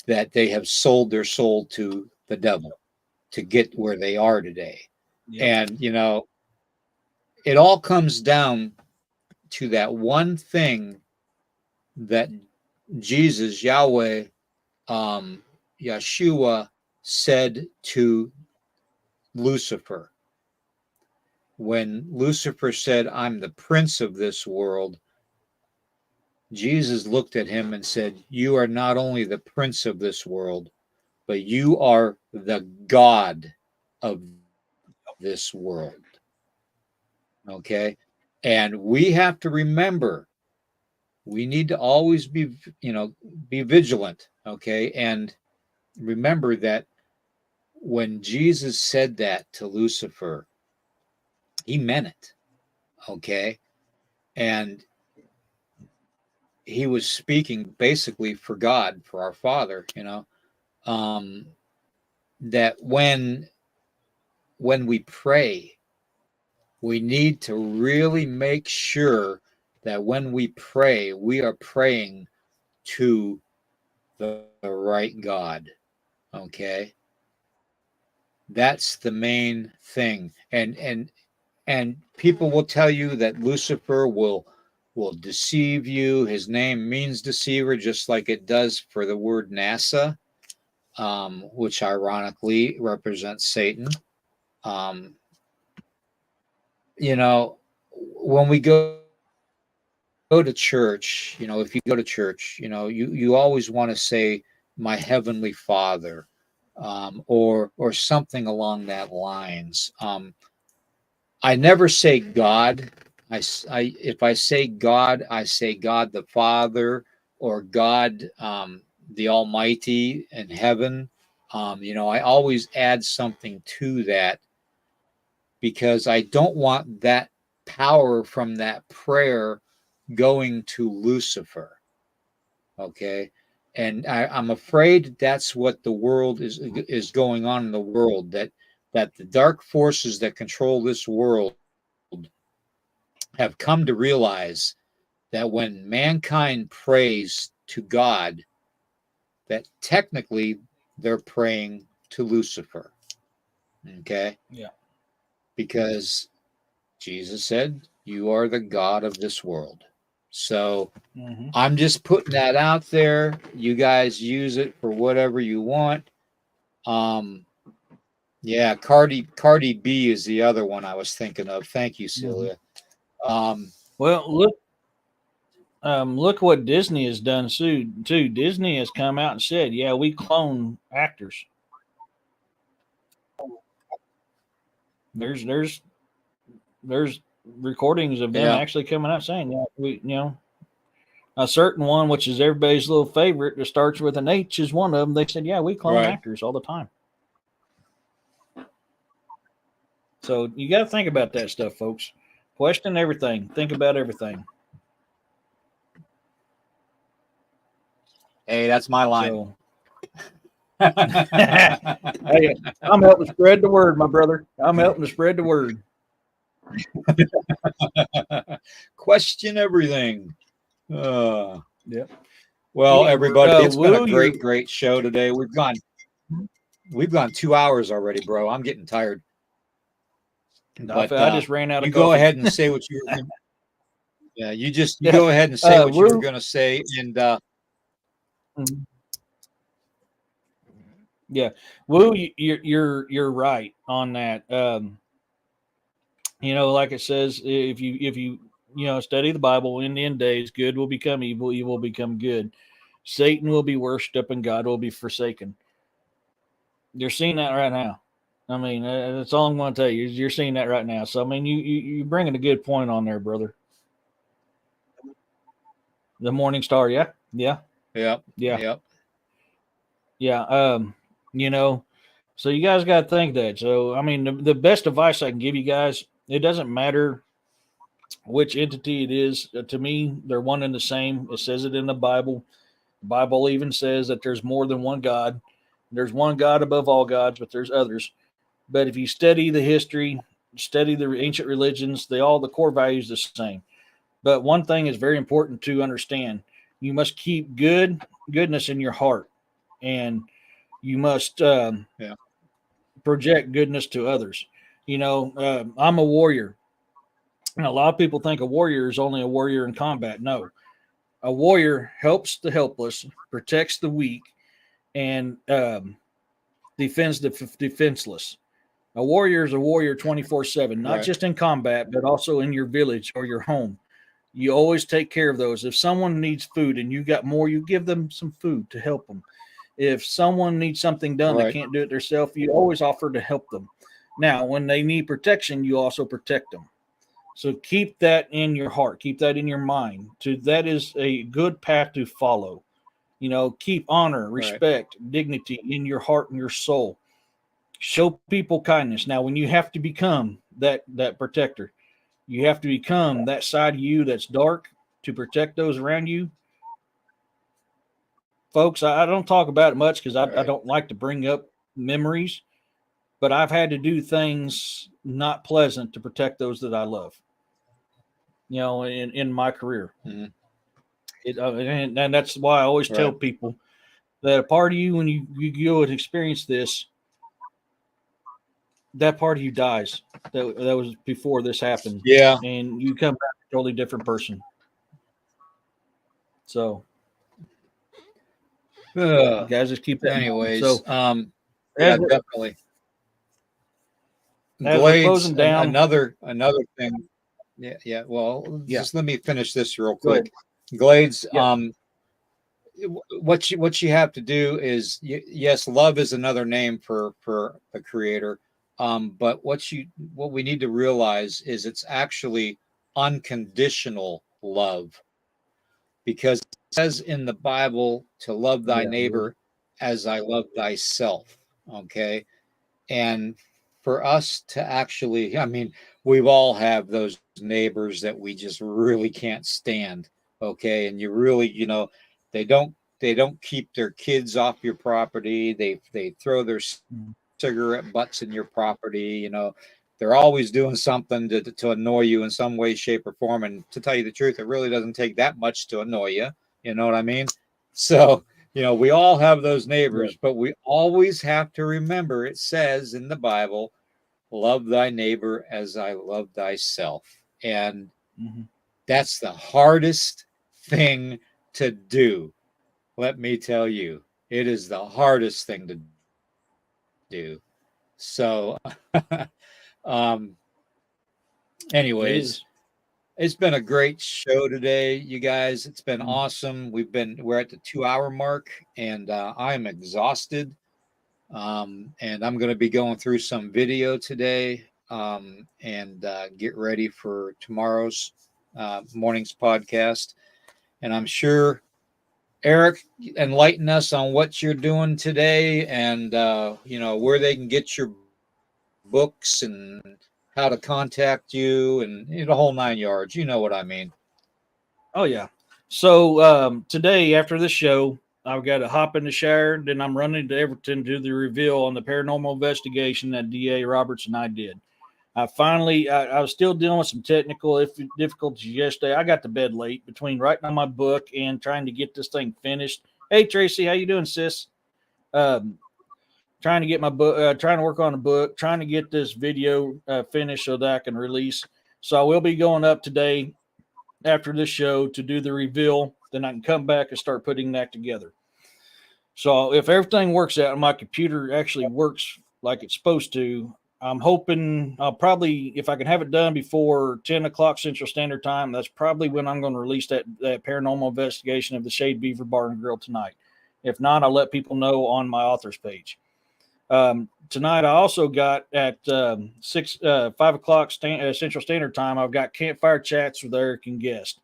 that they have sold their soul to the devil to get where they are today. Yep. And it all comes down to that one thing that Jesus, Yahweh, Yeshua said to Lucifer. When Lucifer said, "I'm the prince of this world," Jesus looked at him and said, "You are not only the prince of this world, but you are the God of this world." Okay. And we have to remember, we need to always be vigilant. Okay. And remember that when Jesus said that to Lucifer, he meant it. Okay. And he was speaking basically for God, for our Father, that when we pray, we need to really make sure that when we pray, we are praying to the right God. Okay. That's the main thing. And people will tell you that Lucifer will deceive you. His name means deceiver, just like it does for the word NASA, which ironically represents Satan. When we go to church, if you go to church, you always want to say, "My heavenly Father," or something along that lines. I never say God. If I say God, I say God the Father or God the Almighty in heaven. I always add something to that because I don't want that power from that prayer going to Lucifer. Okay. And I'm afraid that's what the world is going on in the world, that the dark forces that control this world have come to realize that when mankind prays to God, that technically they're praying to Lucifer. Okay? Yeah. Because Jesus said, "You are the God of this world." So I'm just putting that out there. You guys use it for whatever you want. Yeah, Cardi B is the other one I was thinking of. Thank you, Celia. Well, look what Disney has done too. Disney has come out and said, "Yeah, we clone actors." There's recordings of them actually coming out saying, "Yeah, a certain one, which is everybody's little favorite, that starts with an H, is one of them." They said, "Yeah, we clone actors all the time." So you got to think about that stuff, folks. Question everything. Think about everything. Hey, that's my line. So, hey, I'm helping spread the word, my brother. I'm helping to spread the word. Question everything. Yep. Well, everybody, it's been a great show today. We've gone 2 hours already, bro. I'm getting tired. But I just ran out of you coffee. Go ahead and say what you were. Yeah, you go ahead and say what you were going to say, and yeah, Woo, you're right on that. Like it says, if you study the Bible, in the end days, good will become evil, evil will become good. Satan will be worshipped and God will be forsaken. You're seeing that right now. I mean, that's all I'm going to tell you. You're seeing that right now. So, I mean, you're bringing a good point on there, brother. The morning star, yeah. So you guys got to think that. So, I mean, the best advice I can give you guys, it doesn't matter which entity it is. To me, they're one and the same. It says it in the Bible. The Bible even says that there's more than one God. There's one God above all gods, but there's others. But if you study the history, study the ancient religions, the core values the same. But one thing is very important to understand: you must keep goodness in your heart, and you must project goodness to others. I'm a warrior, and a lot of people think a warrior is only a warrior in combat. No, a warrior helps the helpless, protects the weak, and defends the defenseless. A warrior is a warrior 24/7, not just in combat, but also in your village or your home. You always take care of those. If someone needs food and you got more, you give them some food to help them. If someone needs something done, they can't do it themselves, you always offer to help them. Now, when they need protection, you also protect them. So keep that in your heart. Keep that in your mind. That is a good path to follow. Keep honor, respect, dignity in your heart and your soul. Show people kindness. Now, when you have to become that protector, you have to become that side of you that's dark to protect those around you. Folks, I don't talk about it much because I don't like to bring up memories, but I've had to do things not pleasant to protect those that I love. In my career. Mm-hmm. And that's why I always tell people that a part of you, when you go and experience this, that part of you dies. That was before this happened. Yeah. And you come back a totally different person. So, you guys just keep that. Anyways, so, definitely. Glades, down, another thing. Yeah. Well, just let me finish this real quick. Glades, what you have to do is, yes, love is another name for the creator, But what we need to realize is it's actually unconditional love, because it says in the Bible to love thy Yeah. neighbor as I love thyself. Okay. And for us to actually, I mean, we've all have those neighbors that we just really can't stand. Okay. And you really, they don't keep their kids off your property. They throw their cigarette butts in your property. They're always doing something to annoy you in some way, shape, or form. And to tell you the truth, it really doesn't take that much to annoy you. You know what I mean? So, we all have those neighbors, but we always have to remember it says in the Bible, love thy neighbor as I love thyself. And that's the hardest thing to do. Let me tell you, it is the hardest thing to do. So, um, anyways, it's been a great show today, you guys. It's been awesome. We're at the 2 hour mark, and I'm exhausted. And I'm going to be going through some video today, and get ready for tomorrow's morning's podcast. And I'm sure Eric, enlighten us on what you're doing today, and where they can get your books and how to contact you, and the whole 9 yards. You know what I mean? Oh yeah. So today after the show, I've got to hop in the shower. Then I'm running to Everton to do the reveal on the paranormal investigation that DA Roberts and I did. I was still dealing with some technical difficulties yesterday. I got to bed late between writing on my book and trying to get this thing finished. Hey Tracy, how you doing, sis? Trying to get my book, trying to work on a book, trying to get this video finished so that I can release. So I will be going up today after this show to do the reveal. Then I can come back and start putting that together. So if everything works out and my computer actually works like it's supposed to, I'm hoping I'll probably, if I can have it done before 10 o'clock Central Standard Time, that's probably when I'm going to release that paranormal investigation of the Shade Beaver Bar and Grill tonight. If not, I'll let people know on my author's page. Tonight, I also got at 5 o'clock Central Standard Time, I've got campfire chats with Eric and guest.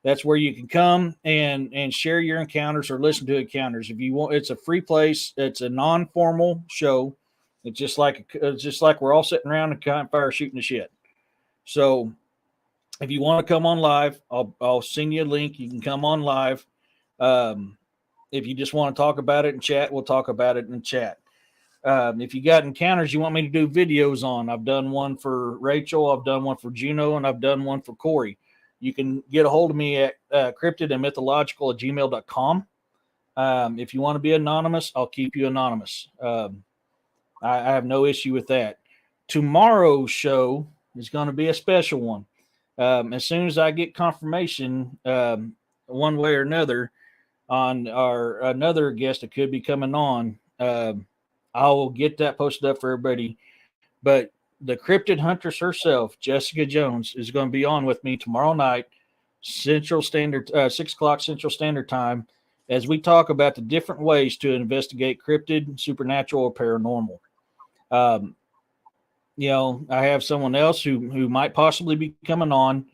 That's where you can come and share your encounters or listen to encounters. If you want, it's a free place. It's a non-formal show. It's just like we're all sitting around a campfire shooting the shit. So if you want to come on live, I'll send you a link. You can come on live. If you just want to talk about it and chat, we'll talk about it in chat. If you got encounters you want me to do videos on, I've done one for Rachel, I've done one for Juno, and I've done one for Corey. You can get a hold of me at cryptidandmythological@gmail.com. If you want to be anonymous, I'll keep you anonymous. I have no issue with that. Tomorrow's show is going to be a special one. As soon as I get confirmation, one way or another, on another guest that could be coming on, I will get that posted up for everybody. But the cryptid huntress herself, Jessica Jones, is going to be on with me tomorrow night, 6 o'clock Central Standard Time, as we talk about the different ways to investigate cryptid, supernatural, or paranormal. I have someone else who might possibly be coming on.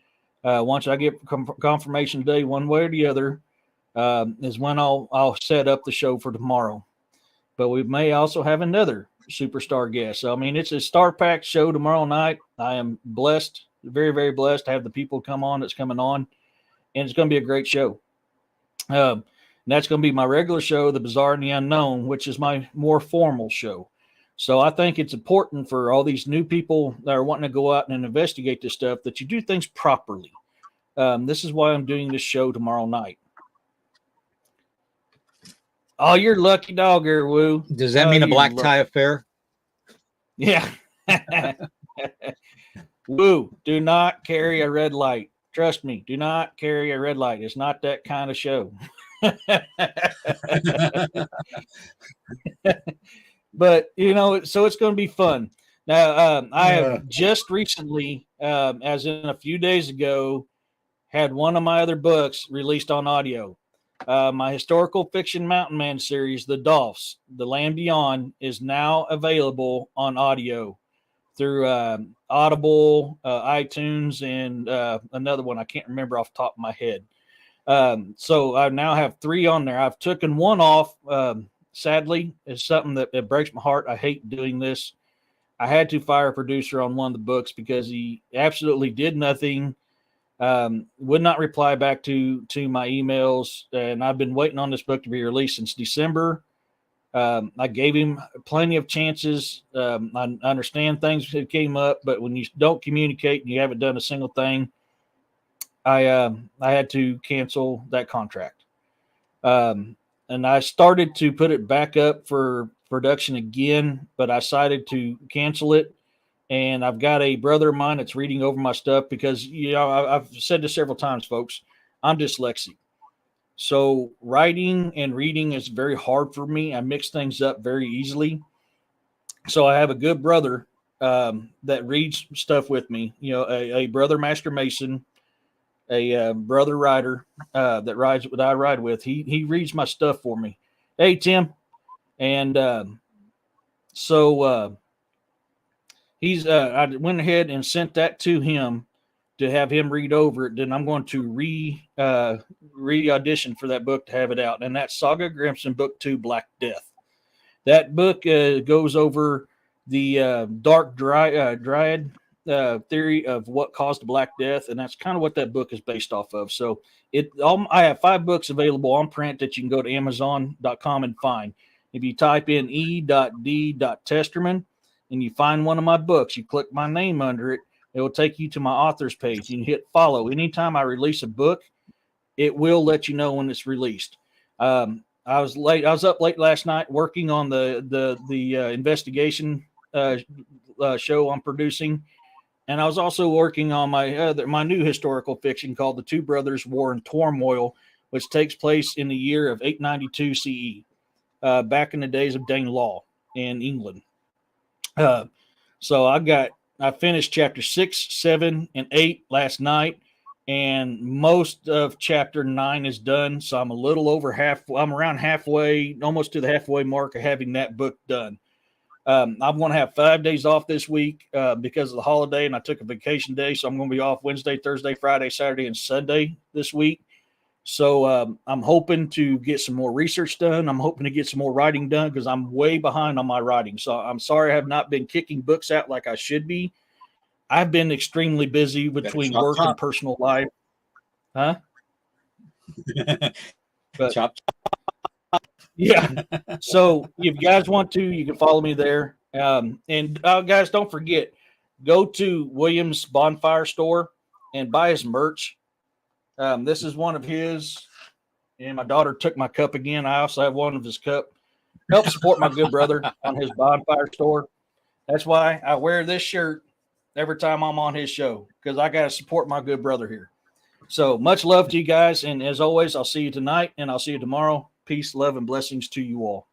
Once I get confirmation today, one way or the other, is when I'll set up the show for tomorrow. But we may also have another superstar guest. So, I mean, it's a star-packed show tomorrow night. I am blessed, very, very blessed to have the people come on that's coming on. And it's going to be a great show. And that's going to be my regular show, The Bizarre and the Unknown, which is my more formal show. So I think it's important for all these new people that are wanting to go out and investigate this stuff that you do things properly. This is why I'm doing this show tomorrow night. Oh, you're lucky dog here, Woo. Does that mean a black tie affair? Yeah. Woo, do not carry a red light. Trust me, do not carry a red light. It's not that kind of show. But, so it's going to be fun. Now, I have just recently, as in a few days ago, had one of my other books released on audio. My historical fiction mountain man series, The Dolphs, The Land Beyond, is now available on audio. through Audible, iTunes, and another one I can't remember off the top of my head. So I now have 3 on there. I've taken one off. Sadly, it's something that it breaks my heart. I hate doing this. I had to fire a producer on one of the books because he absolutely did nothing. Would not reply back to my emails, and I've been waiting on this book to be released since December. I gave him plenty of chances. I understand things that came up, but when you don't communicate and you haven't done a single thing, I had to cancel that contract. And I started to put it back up for production again, but I decided to cancel it. And I've got a brother of mine that's reading over my stuff because, I've said this several times, folks, I'm dyslexic. So writing and reading is very hard for me. I mix things up very easily. So I have a good brother that reads stuff with me, a brother master mason, a brother rider that I ride with. He reads my stuff for me. Hey, Tim. And so he's I went ahead and sent that to him to have him read over it. Then I'm going to re-audition for that book to have it out. And that's Saga Grimson Book 2, Black Death. That book goes over the dark dryad theory of what caused the Black Death, and that's kind of what that book is based off of. So I have 5 books available on print that you can go to Amazon.com and find. If you type in e.d.testerman and you find one of my books, you click my name under it, it will take you to my author's page. You can hit follow. Anytime I release a book, it will let you know when it's released. I was late. I was up late last night working on the investigation show I'm producing. And I was also working on my new historical fiction called The Two Brothers War and Turmoil, which takes place in the year of 892 CE, back in the days of Danelaw in England. So I finished chapter 6, 7, and 8 last night, and most of chapter 9 is done. So I'm a little over I'm around halfway, almost to the halfway mark of having that book done. I'm going to have 5 days off this week because of the holiday, and I took a vacation day. So I'm going to be off Wednesday, Thursday, Friday, Saturday, and Sunday this week. So I'm hoping to get some more research done. I'm hoping to get some more writing done because I'm way behind on my writing. So I'm sorry I have not been kicking books out like I should be. I've been extremely busy between work and personal life. Huh? But, chop. Yeah. So if you guys want to, you can follow me there. And guys, don't forget, go to William's Bonfire Store and buy his merch. This is one of his, and my daughter took my cup again. I also have one of his cup. Help support my good brother on his Bonfire Store. That's why I wear this shirt every time I'm on his show, because I got to support my good brother here. So much love to you guys. And as always, I'll see you tonight and I'll see you tomorrow. Peace, love, and blessings to you all.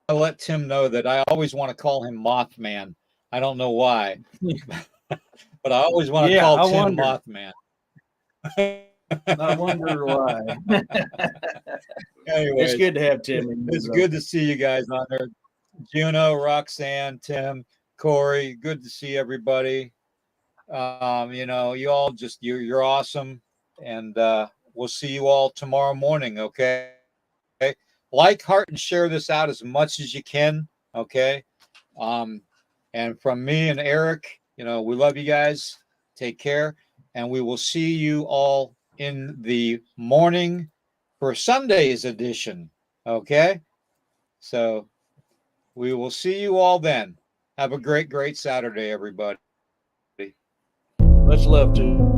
I'll let Tim know that I always want to call him Mothman. I don't know why, but I always want to call Tim Mothman. I wonder why. Anyways, it's good to have Tim. It's good to see you guys on there. Juno, Roxanne, Tim, Corey, good to see everybody. You all you're awesome. And we'll see you all tomorrow morning. Okay. Like, heart, and share this out as much as you can. Okay. And from me and Eric, we love you guys. Take care. And we will see you all in the morning for Sunday's edition. Okay. So we will see you all then. Have a great, great Saturday, everybody. Much love to you.